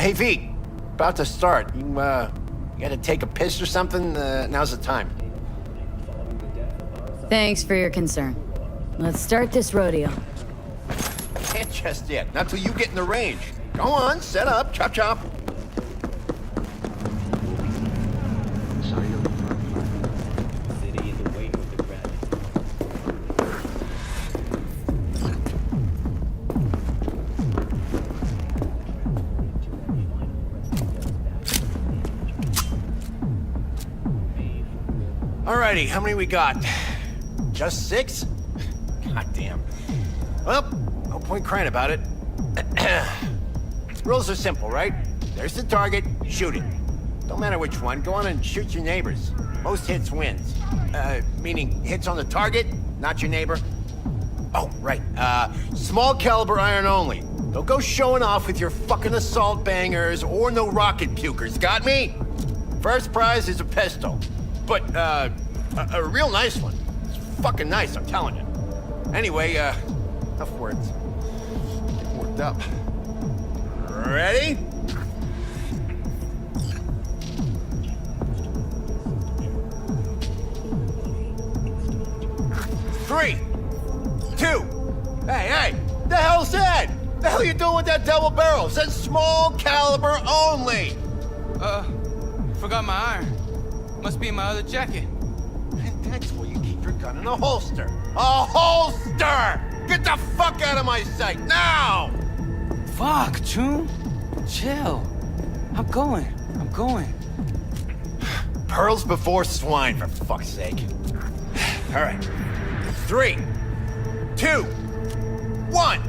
Hey, V. About to start. You gotta take a piss or something? Now's the time. Thanks for your concern. Let's start this rodeo. Can't just yet. Not till you get in the range. Go on, set up. Chop, chop. Alrighty, how many we got? Just 6? God damn. Well, no point crying about it. Rules are simple, right? There's the target, shoot it. Don't matter which one, go on and shoot your neighbors. Most hits wins. Meaning hits on the target, not your neighbor. Oh, right. Small caliber iron only. Don't go showing off with your fucking assault bangers or no rocket pukers, got me? First prize is a pistol. But, a real nice one. It's fucking nice, I'm telling you. Anyway, enough words. Getting worked up. Ready? Three, 2. Hey, the hell's that? The hell you doing with that double barrel? It says small caliber only. Forgot my iron. Must be in my other jacket. And that's where you keep your gun in a holster. A holster! Get the fuck out of my sight, now! Fuck, June. Chill. I'm going. Pearls before swine, for fuck's sake. All right. 3, 2, 1.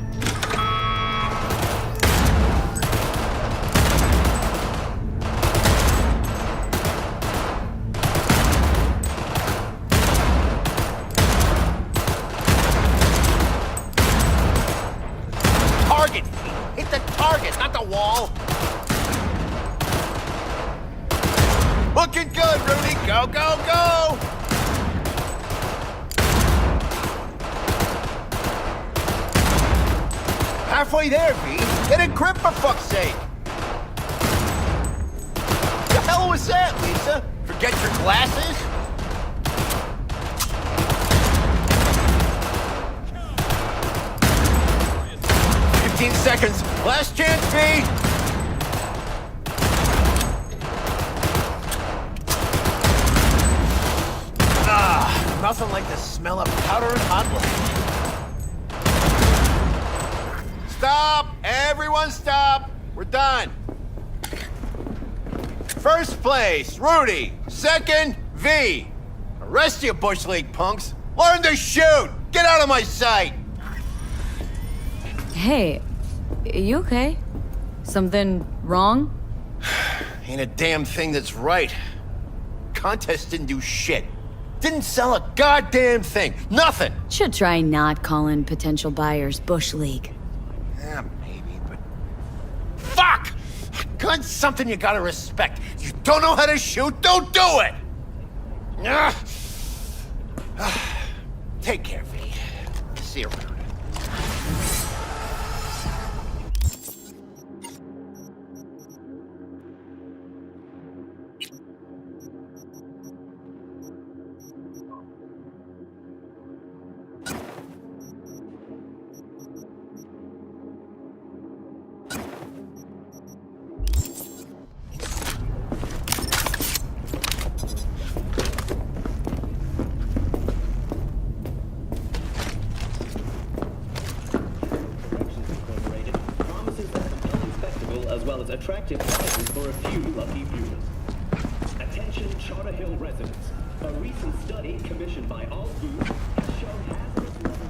Target! Hit the target, not the wall! Looking good, Rudy! Go, go, go! Halfway there, V. Get a grip, for fuck's sake! The hell was that, Lisa? Forget your glasses? Seconds. Last chance, V. Nothing like the smell of powder and hot lead. Stop! Everyone stop! We're done. First place, Rudy. Second, V. The rest of you Bush League punks, learn to shoot! Get out of my sight! Hey, you okay? Something wrong? Ain't a damn thing that's right. Contest didn't do shit. Didn't sell a goddamn thing. Nothing. Should try not calling potential buyers Bush League. Yeah, maybe, but... Fuck! Gun's something you gotta respect. You don't know how to shoot, don't do it! Take care, V. See you around. As well as attractive prizes for a few lucky viewers. Attention Charter Hill residents. A recent study commissioned by All Foods has shown hazardous levels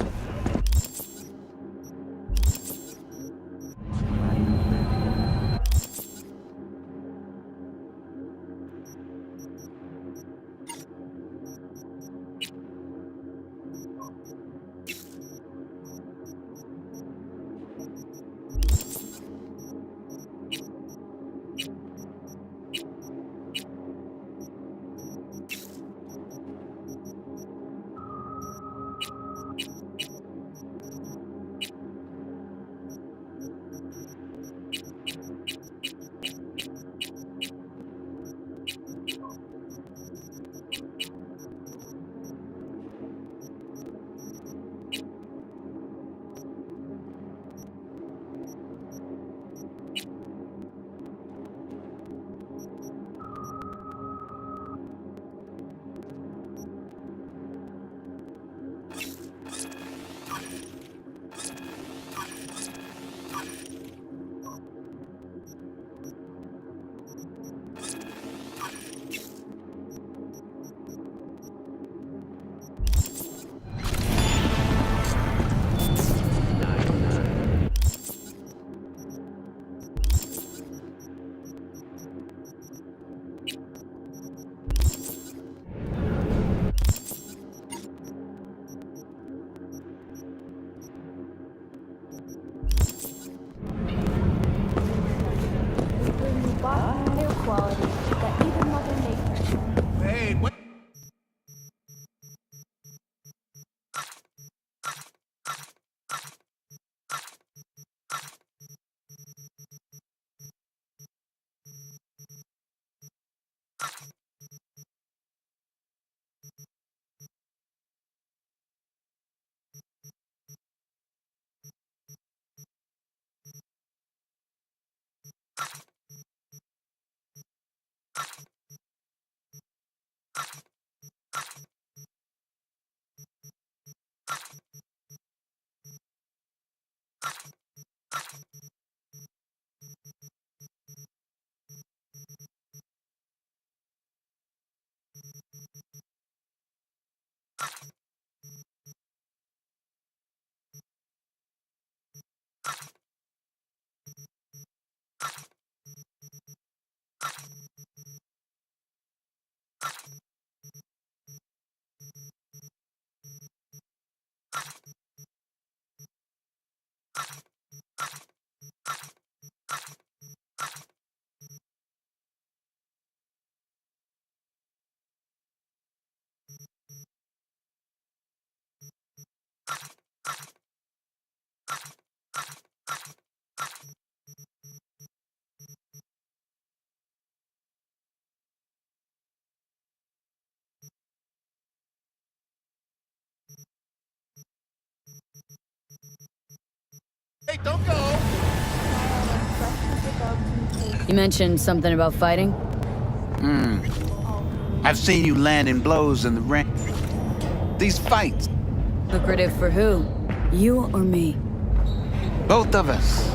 of quality that even Mother Nature. Hey, what? Hey, don't go! You mentioned something about fighting? I've seen you landing blows in the ring. These fights. Lucrative for who? You or me? Both of us.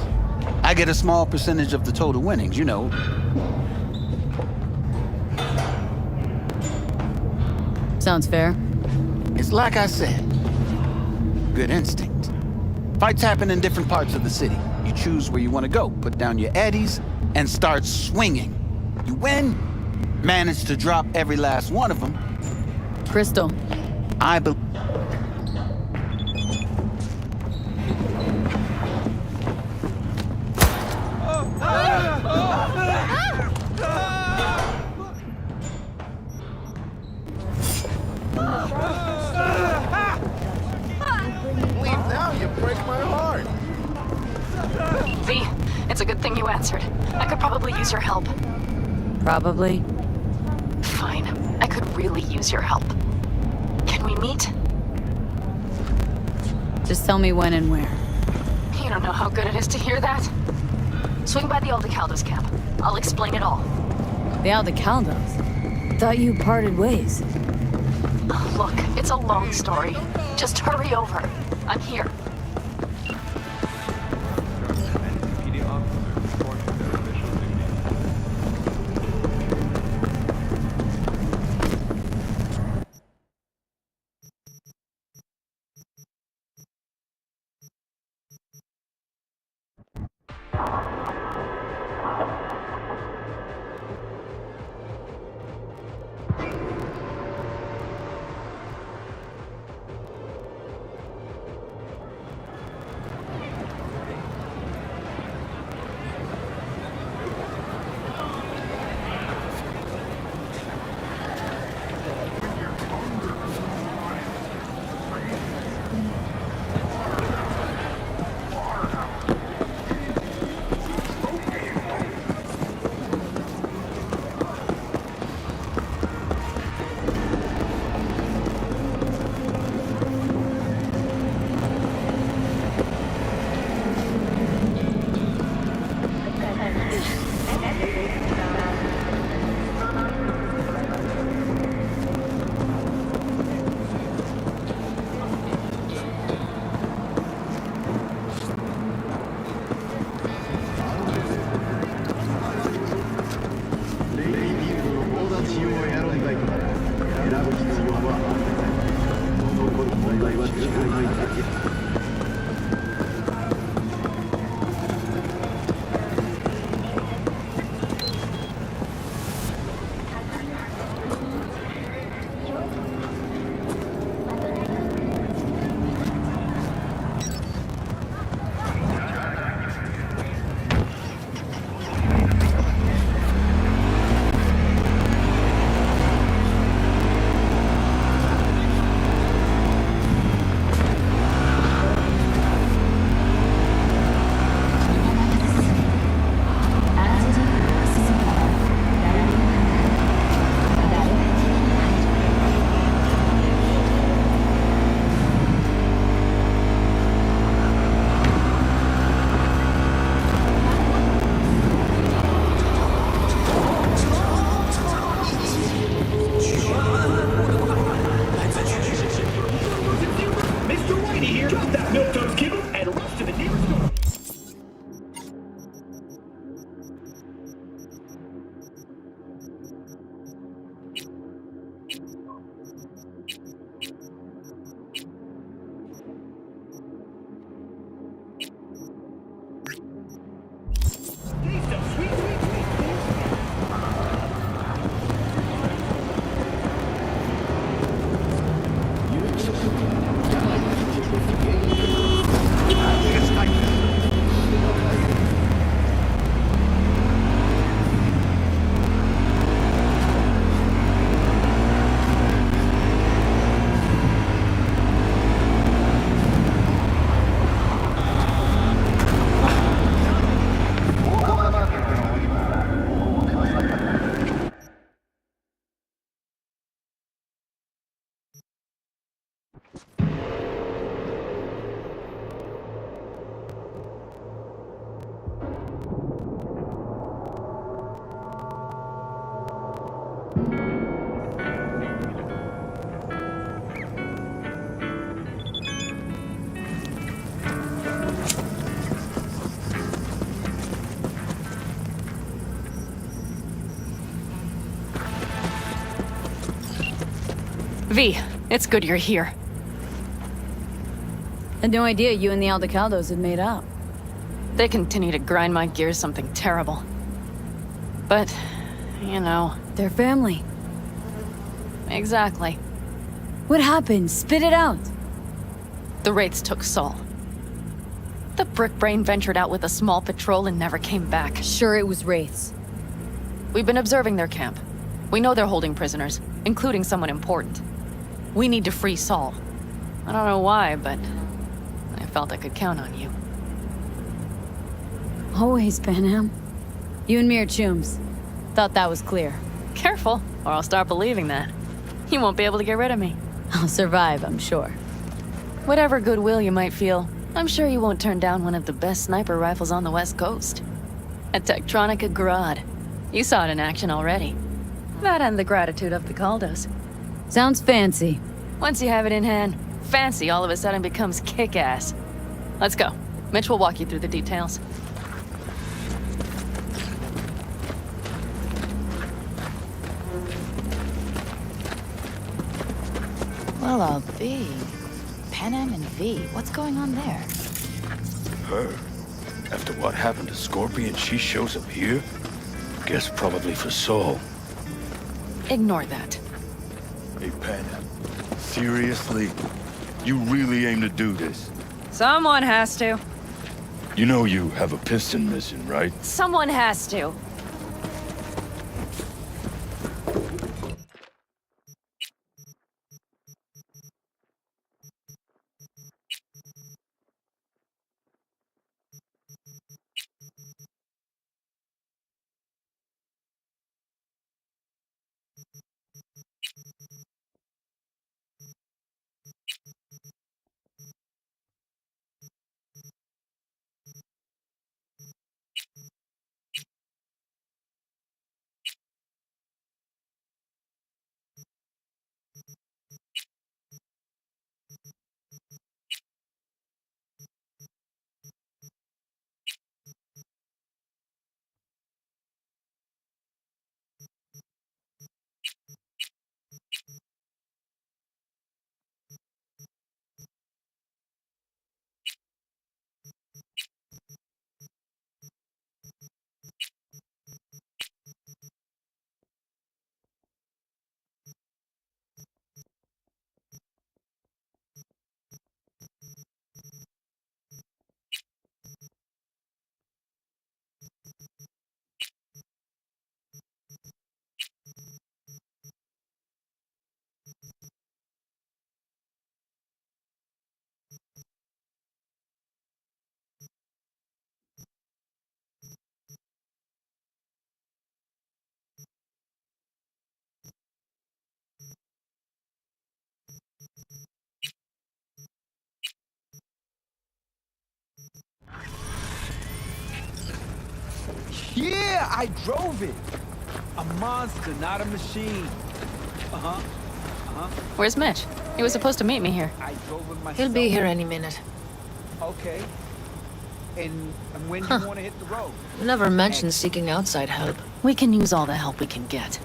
I get a small percentage of the total winnings, you know. Sounds fair. It's like I said. Good instinct. Fights happen in different parts of the city. You choose where you want to go, put down your eddies, and start swinging. You win, manage to drop every last one of them. Crystal. I believe. Leave now, you break my heart. V, it's a good thing you answered. I could probably use your help. Probably. Fine. I could really use your help. Can we meet? Just tell me when and where. You don't know how good it is to hear that. Swing by the Aldecaldos camp. I'll explain it all. The Aldecaldos? Thought you parted ways. Look, it's a long story. Just hurry over. I'm here. V, it's good you're here. Had no idea you and the Aldecaldos had made up. They continue to grind my gears something terrible. But, you know... They're family. Exactly. What happened? Spit it out. The Wraiths took Saul. The Brick Brain ventured out with a small patrol and never came back. Sure it was Wraiths. We've been observing their camp. We know they're holding prisoners, including someone important. We need to free Saul. I don't know why, but I felt I could count on you. Always, Panam. You and me are chums. Thought that was clear. Careful, or I'll start believing that. You won't be able to get rid of me. I'll survive, I'm sure. Whatever goodwill you might feel, I'm sure you won't turn down one of the best sniper rifles on the West Coast. A Tektronica Grad. You saw it in action already. That and the gratitude of the Caldos. Sounds fancy. Once you have it in hand, fancy all of a sudden becomes kick-ass. Let's go. Mitch will walk you through the details. Well, I'll be. Panam and V, what's going on there? Her? After what happened to Scorpion, she shows up here? Guess probably for Saul. Ignore that. Hey, Panam. Seriously? You really aim to do this? Someone has to. You know you have a piston missing, right? Someone has to. Yeah, I drove it. A monster, not a machine. Where's Mitch? He was supposed to meet me here. I drove it myself. He'll be here any minute. Okay. And when do you want to hit the road? Never mentioned seeking outside help. We can use all the help we can get.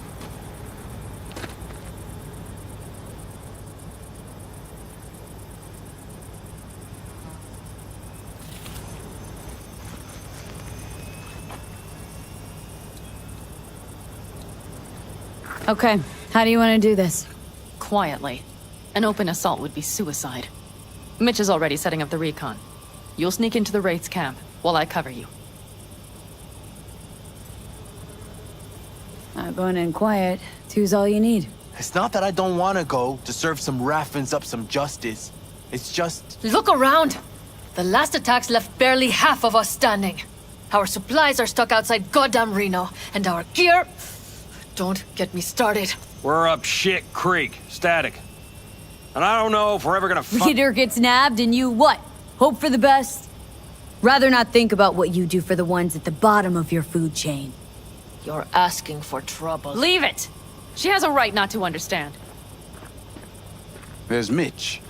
Okay, how do you want to do this? Quietly. An open assault would be suicide. Mitch is already setting up the recon. You'll sneak into the Wraith's camp while I cover you. Going in quiet. Two's all you need. It's not that I don't want to go to serve some Raffins up some justice. It's just... Look around! The last attacks left barely half of us standing. Our supplies are stuck outside goddamn Reno, and our gear... Don't get me started. We're up shit creek, static. And I don't know if we're ever gonna Leader gets nabbed and you what? Hope for the best? Rather not think about what you do for the ones at the bottom of your food chain. You're asking for trouble. Leave it! She has a right not to understand. There's Mitch.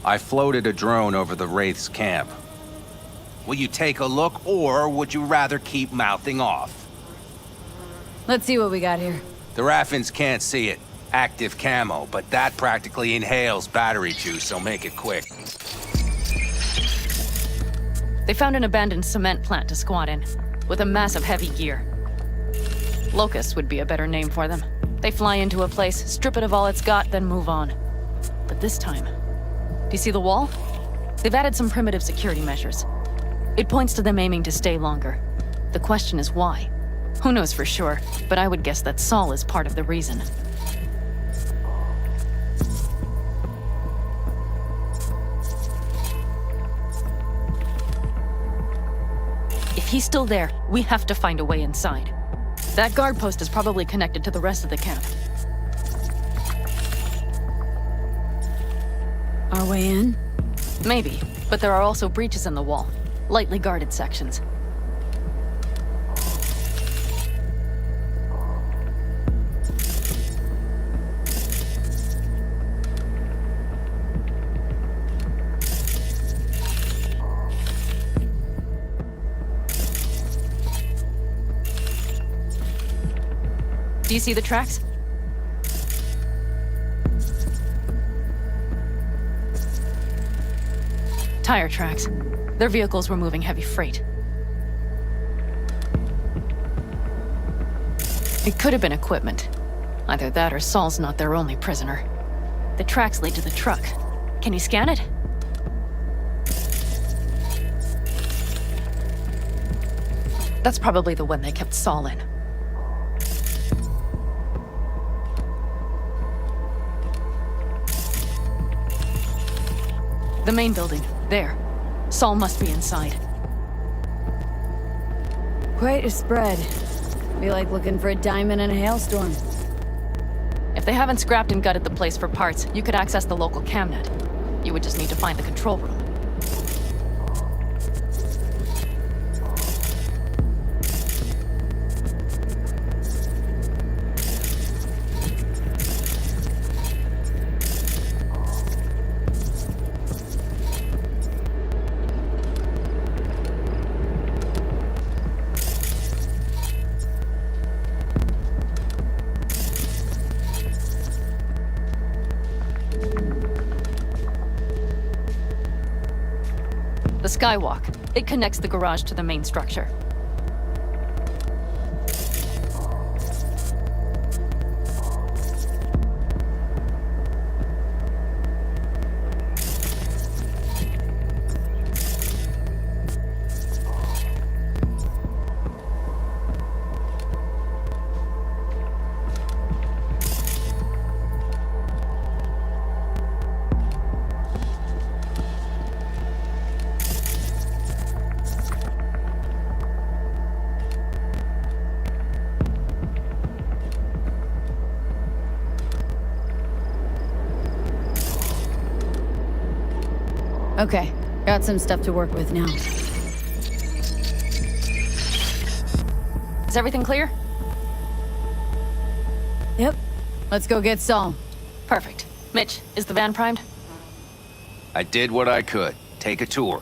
I floated a drone over the Wraith's camp. Will you take a look, or would you rather keep mouthing off? Let's see what we got here. The Raffins can't see it. active camo, but that practically inhales battery juice, so make it quick. They found an abandoned cement plant to squat in, with a massive heavy gear. Locust would be a better name for them. They fly into a place, strip it of all it's got, then move on. But this time... Do you see the wall? They've added some primitive security measures. It points to them aiming to stay longer. The question is why? Who knows for sure, but I would guess that Saul is part of the reason. If he's still there, we have to find a way inside. That guard post is probably connected to the rest of the camp. Our way in? Maybe, but there are also breaches in the wall. Lightly guarded sections. Do you see the tracks? Tire tracks. Their vehicles were moving heavy freight. It could have been equipment. Either that or Saul's not their only prisoner. The tracks lead to the truck. Can you scan it? That's probably the one they kept Saul in. The main building. There. Saul must be inside. Quite a spread. Be like looking for a diamond in a hailstorm. If they haven't scrapped and gutted the place for parts, you could access the local camnet. You would just need to find the control room. The skywalk. It connects the garage to the main structure. Okay, got some stuff to work with now. Is everything clear? Yep. Let's go get Saul. Perfect. Mitch, is the van primed? I did what I could. Take a tour.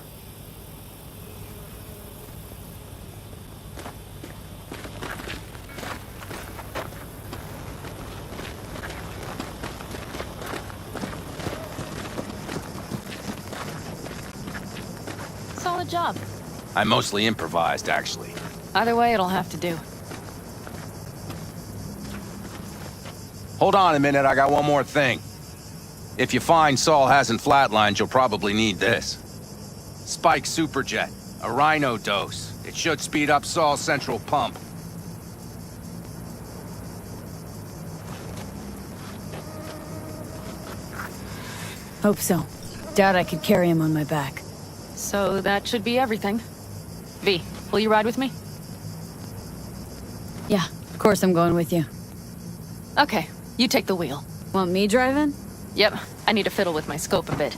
Solid job. I mostly improvised, actually. Either way, it'll have to do. Hold on a minute, I got one more thing. If you find Saul hasn't flatlined, you'll probably need this. Spike Superjet, a Rhino dose. It should speed up Saul's central pump. Hope so. Doubt I could carry him on my back. So that should be everything. V, will you ride with me? Yeah, of course I'm going with you. Okay, you take the wheel. Want me driving? Yep, I need to fiddle with my scope a bit.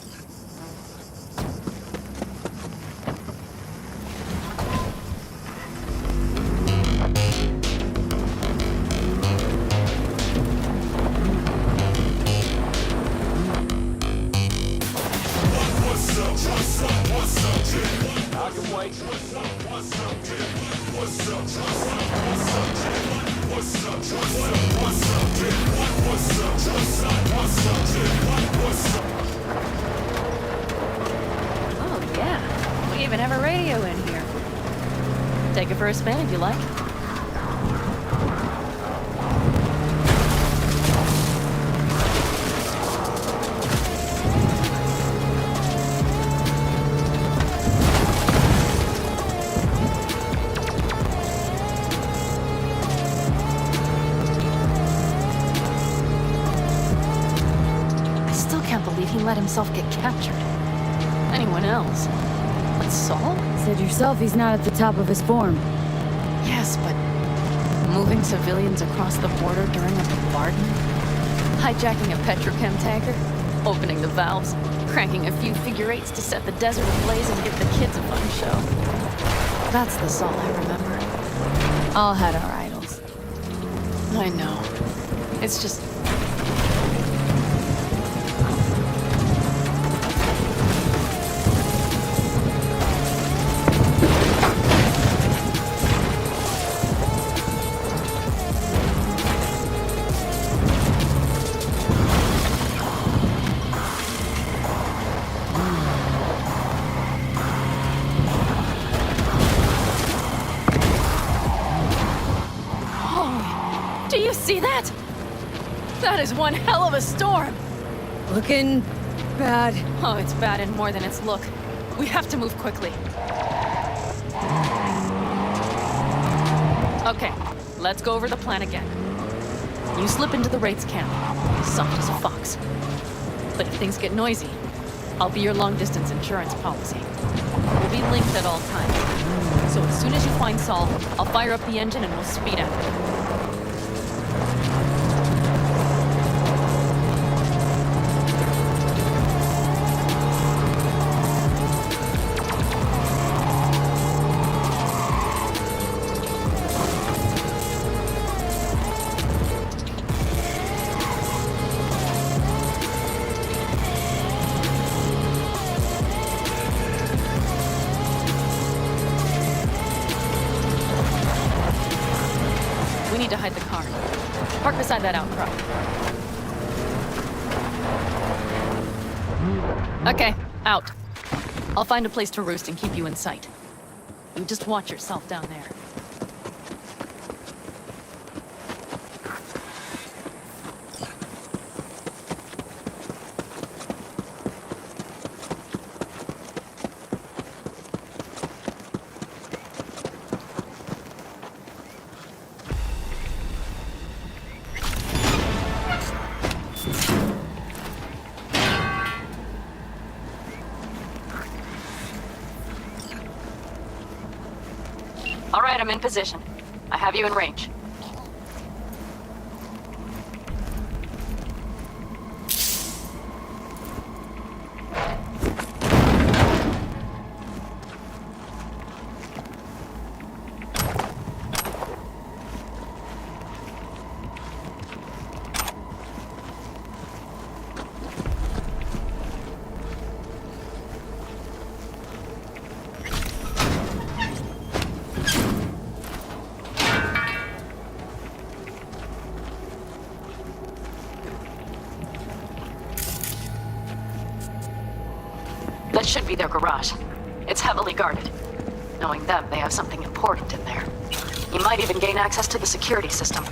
radio in here. Take it for a spin if you like. He let himself get captured. Anyone else? But Saul? Said yourself he's not at the top of his form. Yes, but moving civilians across the border during a bombardment? Hijacking a petrochem tanker? Opening the valves? Cranking a few figure eights to set the desert ablaze and give the kids a fun show? That's the Saul I remember. All had our idols. I know. It's just... Do you see that? That is one hell of a storm! Looking bad. Oh, it's bad and more than its look. We have to move quickly. Okay, let's go over the plan again. You slip into the Wraith's camp, soft as a fox. But if things get noisy, I'll be your long-distance insurance policy. We'll be linked at all times. So as soon as you find Saul, I'll fire up the engine and we'll speed after him. We need to hide the car. Park beside that outcrop. Okay, out. I'll find a place to roost and keep you in sight. You just watch yourself down there. All right, I'm in position. I have you in range. That should be their garage. It's heavily guarded. Knowing them, they have something important in there. You might even gain access to the security system.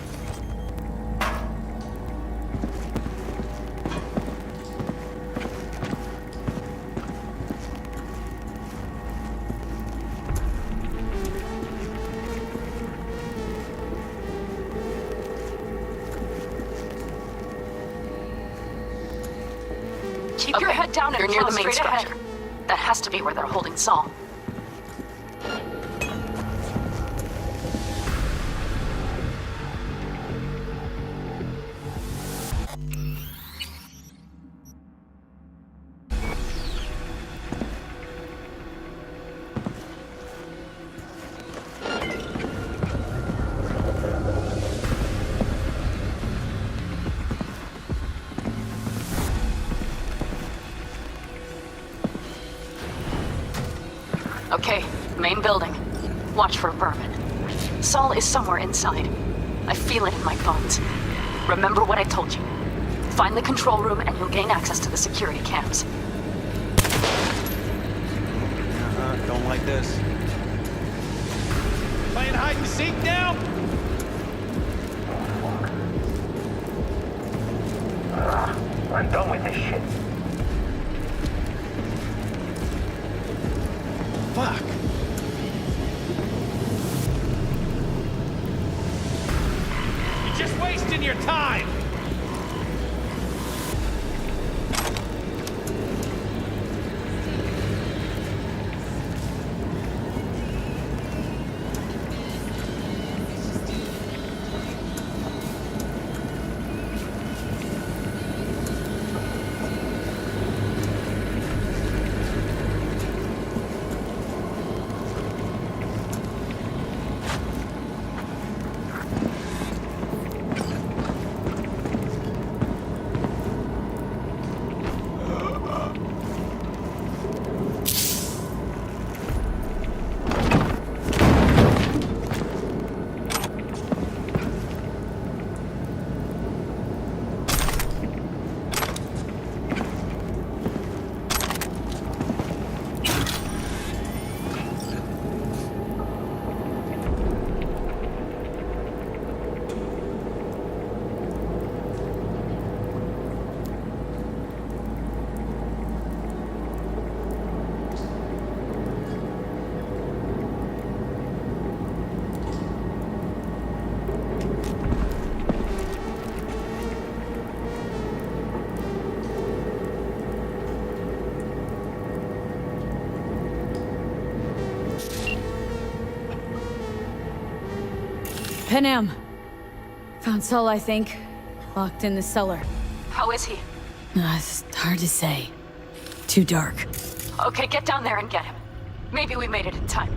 Keep your head down and you're near the main structure. That has to be where they're holding Saul. Okay, main building. Watch for vermin. Saul is somewhere inside. I feel it in my bones. Remember what I told you. Find the control room and you'll gain access to the security cams. I don't like this. Playing hide and seek now? I'm done with this shit. Fuck. You're just wasting your time. Panam. Found Saul, I think. Locked in the cellar. How is he? It's hard to say. Too dark. Okay, get down there and get him. Maybe we made it in time.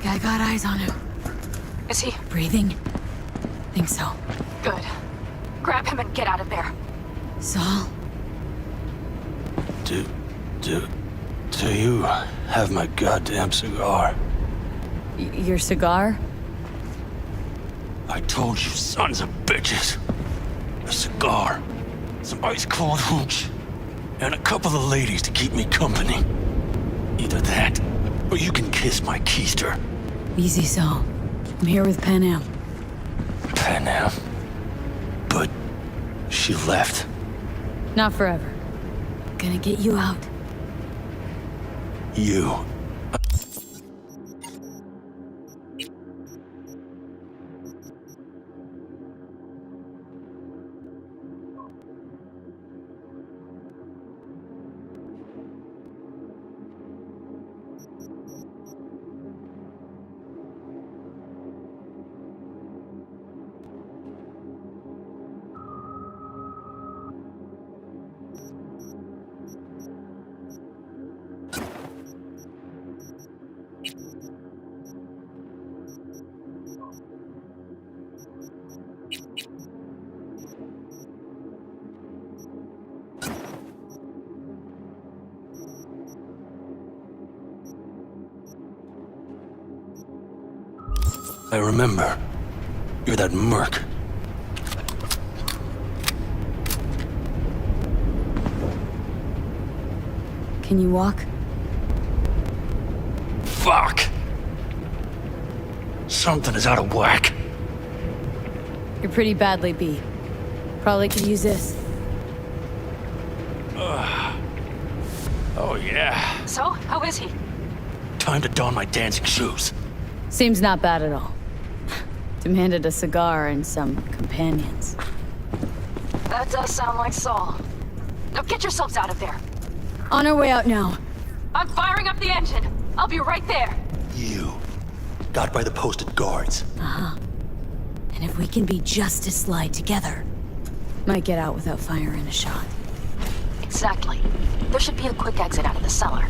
I got eyes on him. Is he? Breathing? Think so. Good. Grab him and get out of there. Saul? Do you have my goddamn cigar? Your cigar? I told you, sons of bitches. A cigar. some ice-cold hooch, and a couple of ladies to keep me company. Either that, or you can kiss my keister. Easy, Saul. I'm here with Pan Am. Pan Am. But she left. Not forever. Gonna get you out. You. I remember. You're that merc. Can you walk? Fuck! Something is out of whack. You're pretty badly beat. Probably could use this. Oh, yeah. So, how is he? Time to don my dancing shoes. Seems not bad at all. Demanded a cigar and some companions. That does sound like Saul. Now get yourselves out of there. On our way out now. I'm firing up the engine. I'll be right there. You. Got by the posted guards. Uh-huh. And if we can be just as sly together, might get out without firing a shot. Exactly. There should be a quick exit out of the cellar.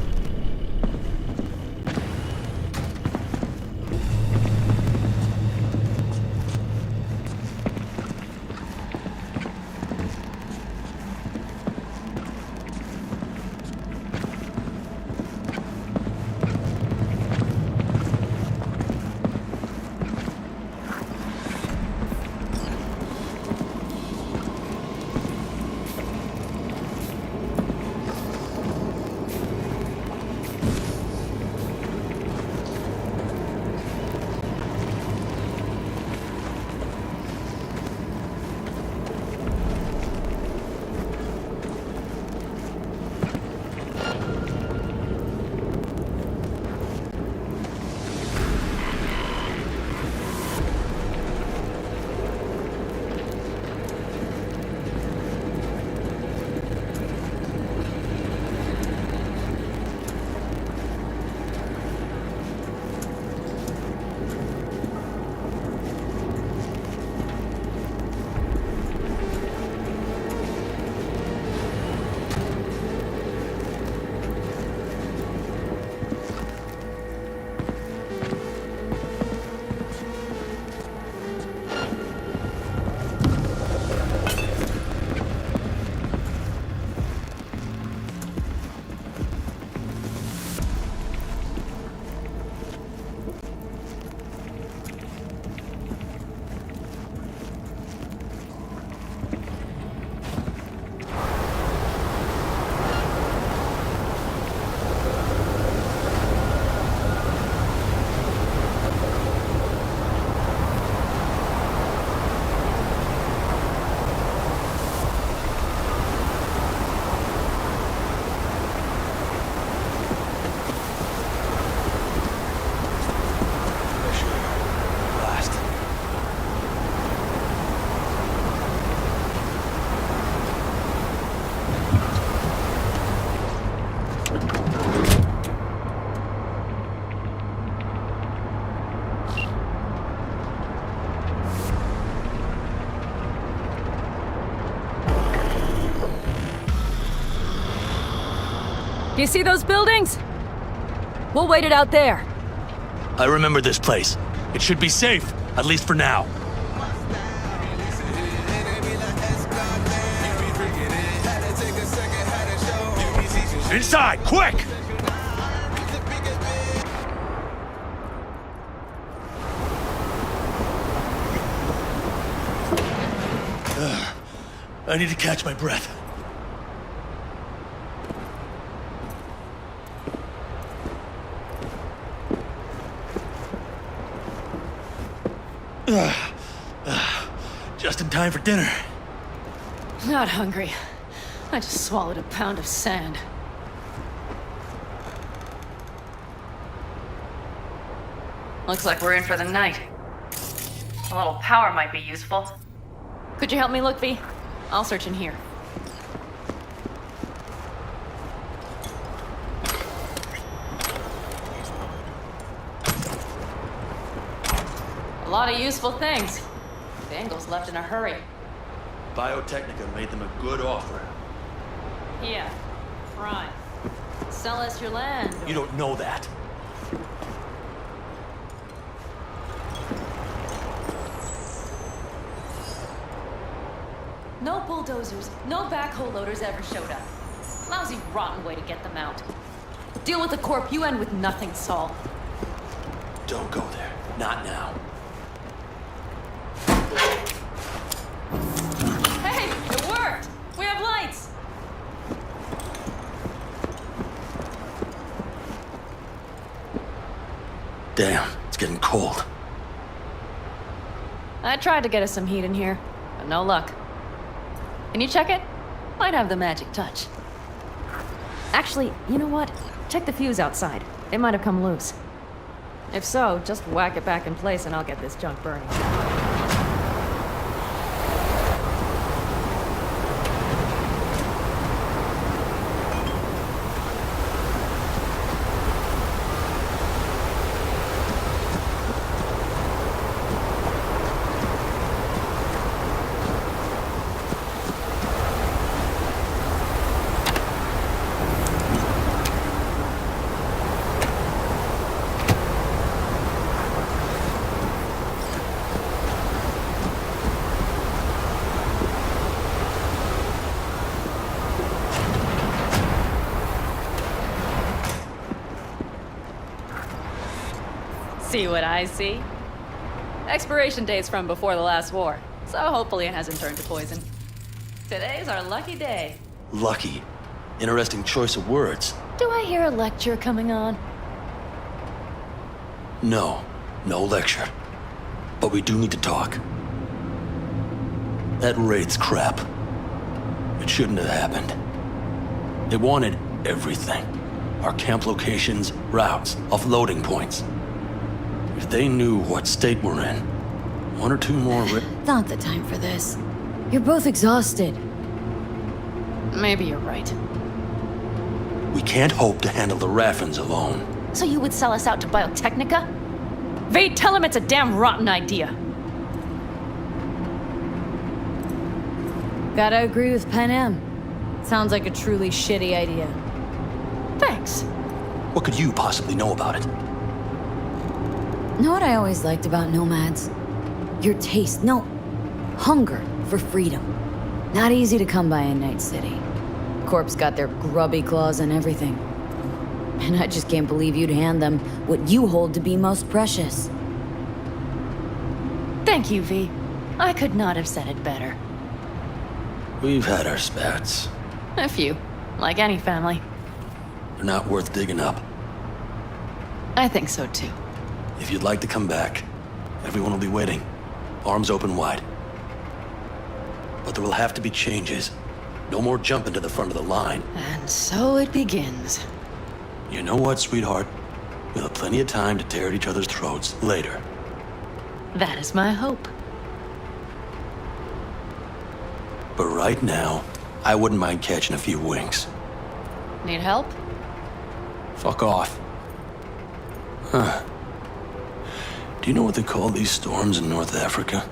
You see those buildings? We'll wait it out there. I remember this place. It should be safe, at least for now. Inside, quick! I need to catch my breath. Just in time for dinner. Not hungry. I just swallowed a pound of sand. Looks like we're in for the night. A little power might be useful. Could you help me look, V? I'll search in here. A lot of useful things. Dangle's left in a hurry. Biotechnica made them a good offer. Yeah, right. Sell us your land. You don't know that. No bulldozers, no backhoe loaders ever showed up. Lousy, rotten way to get them out. Deal with the corp, you end with nothing, Saul. Don't go there. Not now. Hey, it worked! We have lights! Damn, it's getting cold. I tried to get us some heat in here, but no luck. Can you check it? Might have the magic touch. Actually, you know what? Check the fuse outside. It might have come loose. If so, just whack it back in place and I'll get this junk burning. See what I see? Expiration date's from before the last war, so hopefully it hasn't turned to poison. Today's our lucky day. Lucky. Interesting choice of words. Do I hear a lecture coming on? No. No lecture. But we do need to talk. That raid's crap. It shouldn't have happened. They wanted everything. Our camp locations, routes, offloading points. If they knew what state we're in, one or two more... Not the time for this. You're both exhausted. Maybe you're right. We can't hope to handle the Raffins alone. So you would sell us out to Biotechnica? Vade, tell him it's a damn rotten idea. Gotta agree with Pen M. Sounds like a truly shitty idea. Thanks. What could you possibly know about it? Know what I always liked about nomads? Your taste, no, hunger for freedom. Not easy to come by in Night City. Corp's got their grubby claws and everything. And I just can't believe you'd hand them what you hold to be most precious. Thank you, V. I could not have said it better. We've had our spats. A few, like any family. They're not worth digging up. I think so too. If you'd like to come back, everyone will be waiting. Arms open wide. But there will have to be changes. No more jumping to the front of the line. And so it begins. You know what, sweetheart? We'll have plenty of time to tear at each other's throats later. That is my hope. But right now, I wouldn't mind catching a few winks. Need help? Fuck off. Huh. Do you know what they call these storms in North Africa?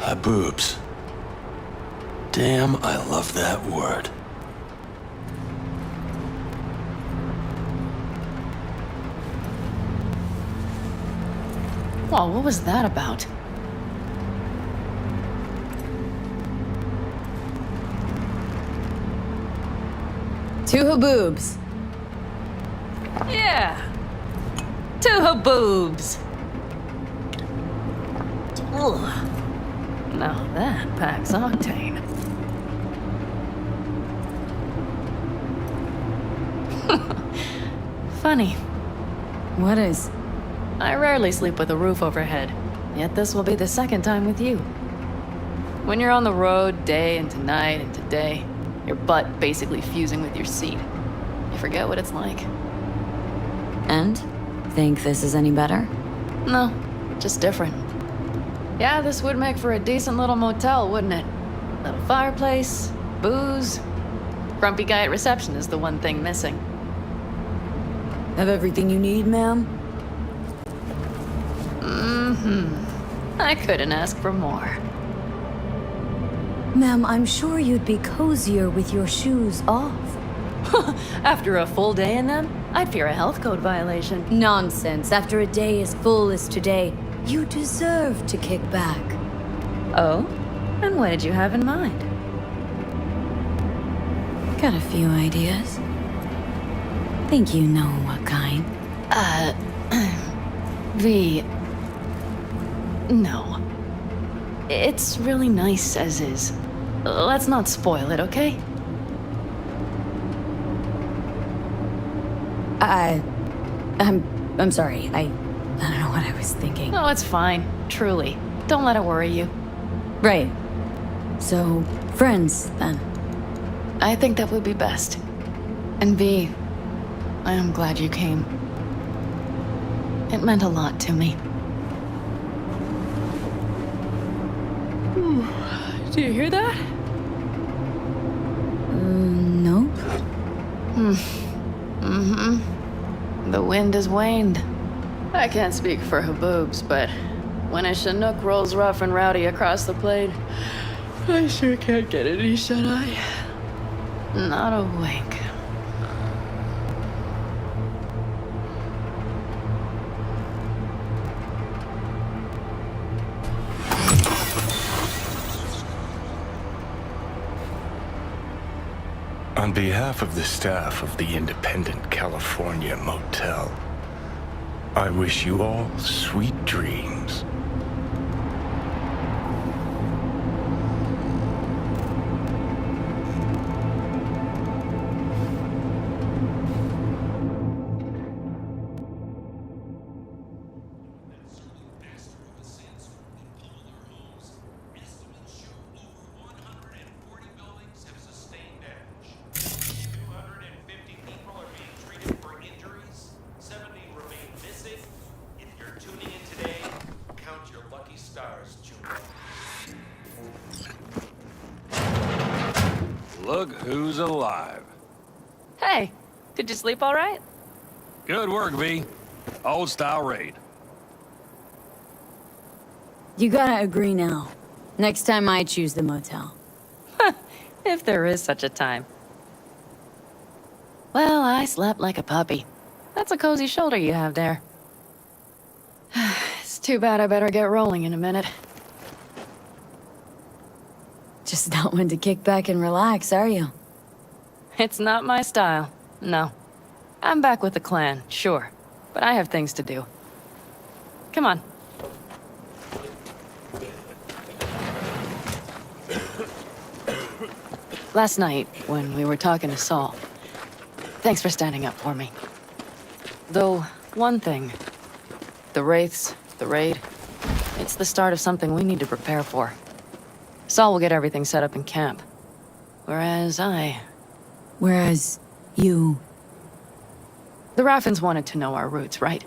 Haboobs. Damn, I love that word. Well, what was that about? Two haboobs. Yeah. Two haboobs. Ugh. Now that packs octane. Funny. What is? I rarely sleep with a roof overhead, yet this will be the second time with you. When you're on the road day into night into day, your butt basically fusing with your seat, you forget what it's like. And? Think this is any better? No, just different. Yeah, this would make for a decent little motel, wouldn't it? Little fireplace, booze. Grumpy guy at reception is the one thing missing. Have everything you need, ma'am? I couldn't ask for more. Ma'am, I'm sure you'd be cozier with your shoes off. After a full day in them, I'd fear a health code violation. Nonsense. After a day as full as today, you deserve to kick back. Oh? And what did you have in mind? Got a few ideas. Think you know what kind. V. No. It's really nice as is. Let's not spoil it, okay? I'm sorry. I don't know what I was thinking. No, it's fine. Truly. Don't let it worry you. Right. So, friends, then. I think that would be best. And V, I am glad you came. It meant a lot to me. Do you hear that? Nope. The wind has waned. I can't speak for Haboobs, but when a Chinook rolls rough and rowdy across the plain, I sure can't get any shut-eye. Not a wink. On behalf of the staff of the Independent California Motel, I wish you all sweet dreams. Look who's alive. Hey, did you sleep all right? Good work, V. Old style raid. You gotta agree now. Next time I choose the motel. If there is such a time. Well, I slept like a puppy. That's a cozy shoulder you have there. It's too bad I better get rolling in a minute. Just not one to kick back and relax, are you? It's not my style, no. I'm back with the clan, sure, but I have things to do. Come on. Last night, when we were talking to Saul, thanks for standing up for me. Though, one thing. The Wraiths, the raid, it's the start of something we need to prepare for. Saul will get everything set up in camp. Whereas you... The Raffins wanted to know our routes, right?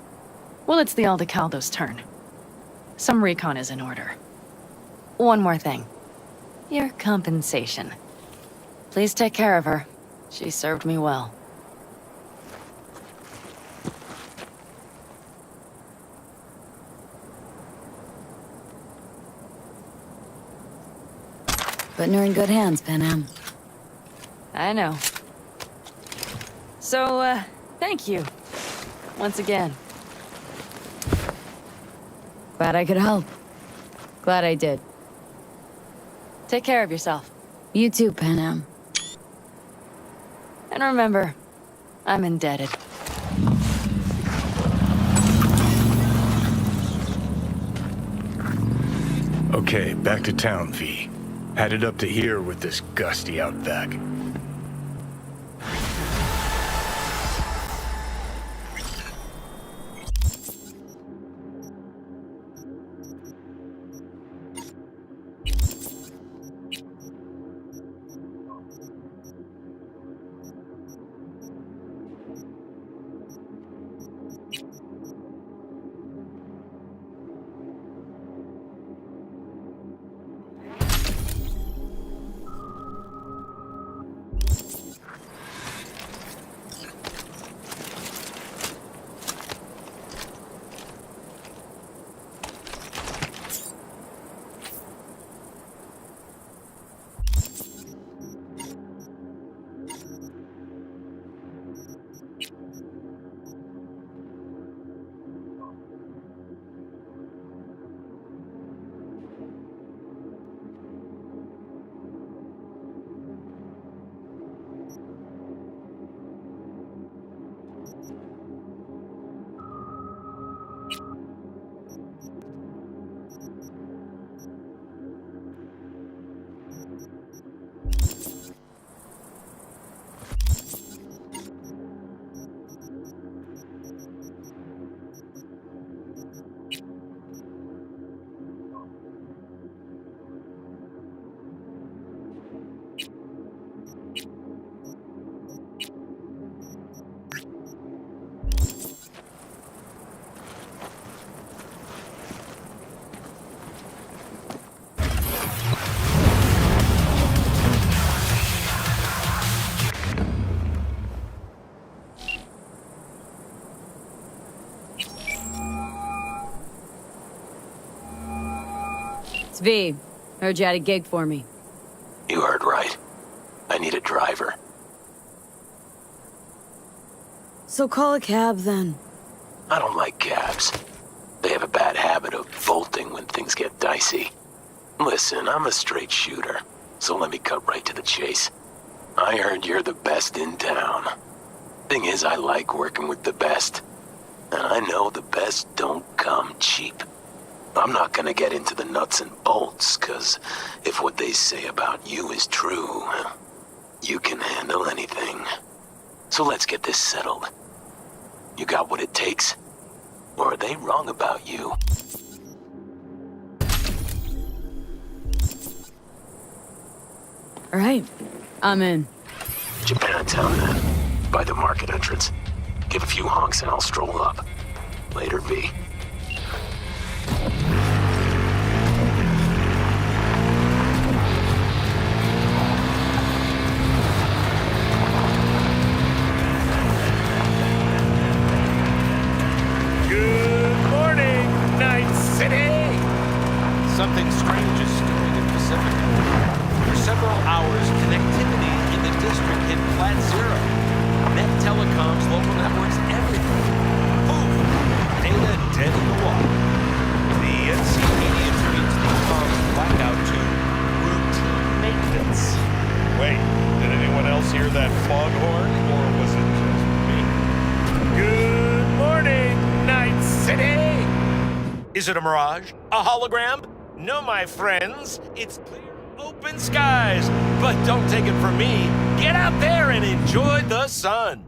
Well, it's the Aldecaldo's turn. Some recon is in order. One more thing. Your compensation. Please take care of her. She served me well. Putting her in good hands, Panam. I know. So, thank you. Once again. Glad I could help. Glad I did. Take care of yourself. You too, Panam. And remember, I'm indebted. Okay, back to town, V. Headed up to here with this gusty outback. It's V. Heard you had a gig for me. You heard right. I need a driver. So call a cab, then. I don't like cabs. They have a bad habit of bolting when things get dicey. Listen, I'm a straight shooter, so let me cut right to the chase. I heard you're the best in town. Thing is, I like working with the best. And I know the best don't come cheap. I'm not gonna get into the nuts and bolts, 'cause if what they say about you is true, you can handle anything. So let's get this settled. You got what it takes? Or are they wrong about you? All right, I'm in. Japantown then, by the market entrance. Give a few honks and I'll stroll up. Later, V. Good morning, Night City! Something strange is stirring in Pacifica. For several hours, connectivity in the district hit flat zero. Net telecoms, local networks, everything. Poof! Data dead in the water. The NCPD attributes the comms blackout to routine maintenance. Wait, did anyone else hear that foghorn, or was it just me? Good morning, Night City! Is it a mirage? A hologram? No, my friends, it's clear open skies. But don't take it from me. Get out there and enjoy the sun.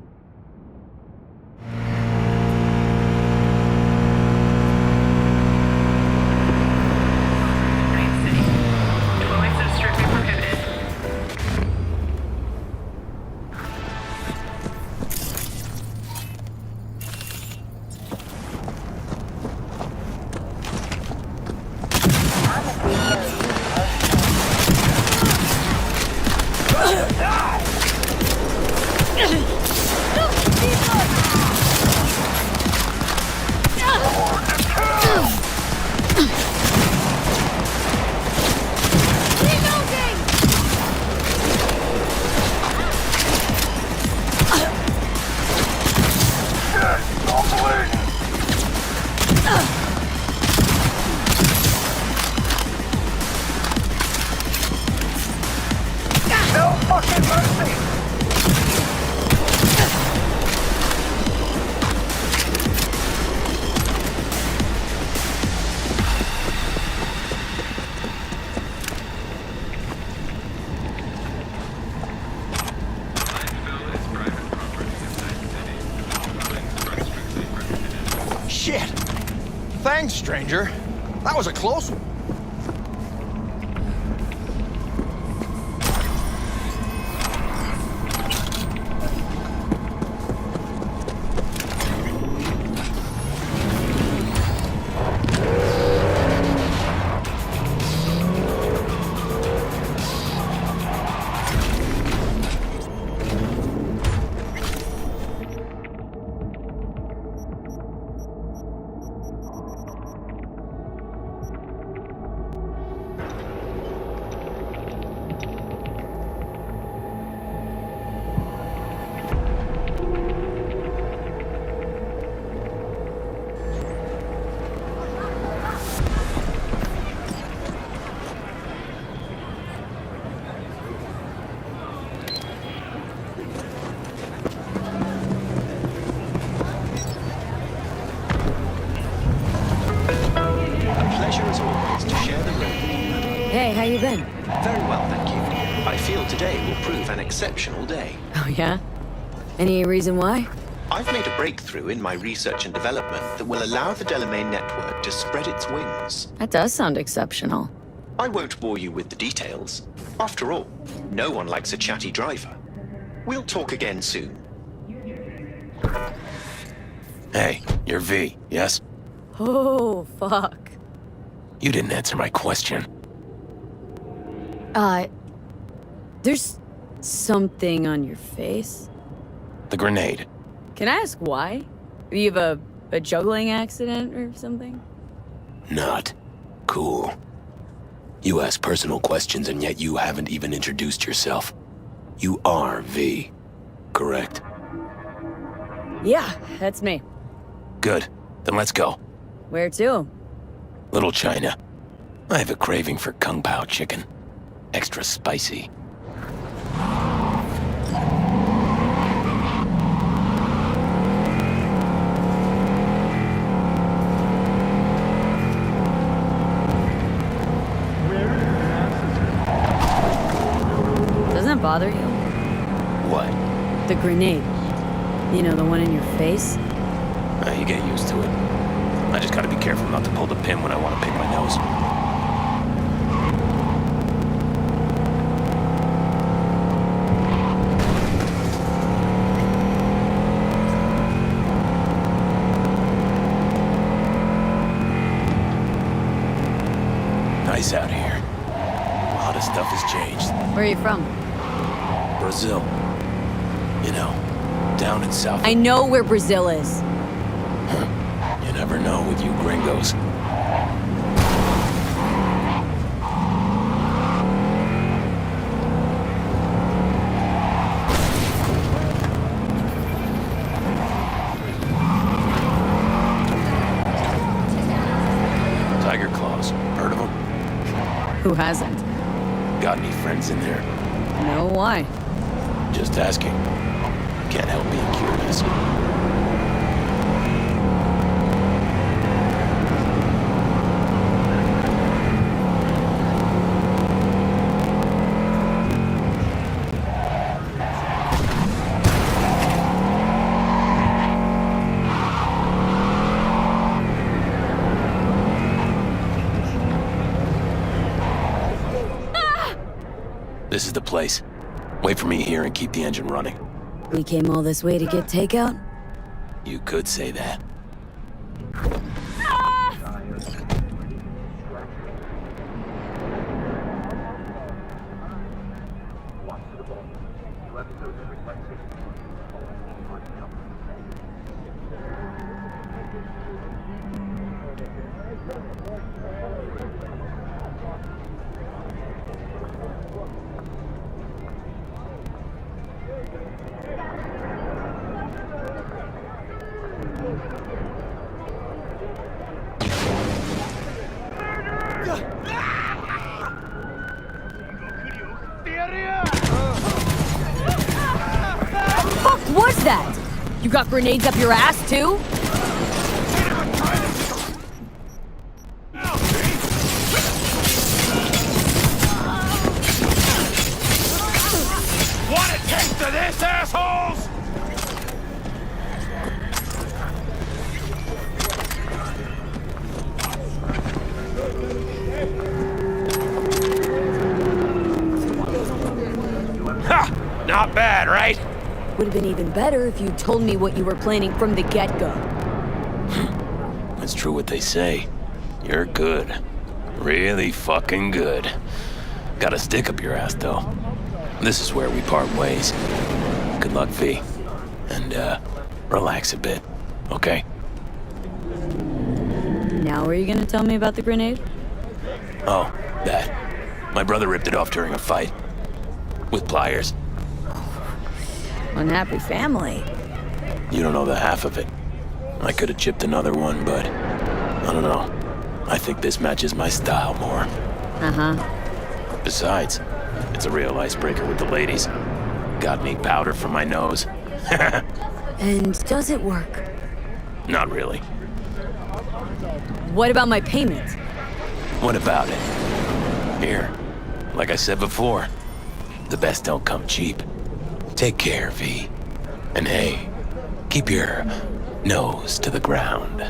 Shit! Thanks, stranger. That was a close one. Hey, how you been? Very well, thank you. I feel today will prove an exceptional day. Oh, yeah? Any reason why? I've made a breakthrough in my research and development that will allow the Delamain network to spread its wings. That does sound exceptional. I won't bore you with the details. After all, no one likes a chatty driver. We'll talk again soon. Hey, you're V, yes? Oh, fuck. You didn't answer my question. There's something on your face. The grenade. Can I ask why? You have a juggling accident or something? Not cool. You ask personal questions and yet you haven't even introduced yourself. You are V, correct? Yeah, that's me. Good. Then let's go. Where to? Little China. I have a craving for Kung Pao chicken. Extra spicy. Doesn't it bother you? What? The grenade. You know, the one in your face? You get used to it. I just gotta be careful not to pull the pin when I want to pick my nose. Nice out here. A lot of stuff has changed. Where are you from? Brazil. You know, down in South... I know where Brazil is. You never know with you gringos. Tiger claws. Heard of them? Who hasn't? Got any friends in there? No, why? Just asking. Can't help being curious. This is the place. Wait for me here and keep the engine running. We came all this way to get takeout? You could say that. What was that? You got grenades up your ass, too? Want a taste of this, assholes? Ha! Not bad, right? Would have been even better if you told me what you were planning from the get-go. It's true what they say. You're good. Really fucking good. Got a stick up your ass, though. This is where we part ways. Good luck, V. And, relax a bit, okay? Now are you gonna tell me about the grenade? Oh, that. My brother ripped it off during a fight. With pliers. Unhappy family. You don't know the half of it. I could have chipped another one, but... I don't know. I think this matches my style more. Uh-huh. Besides, it's a real icebreaker with the ladies. Got me powder for my nose. And does it work? Not really. What about my payment? What about it? Here, like I said before, the best don't come cheap. Take care, V. And hey, keep your nose to the ground.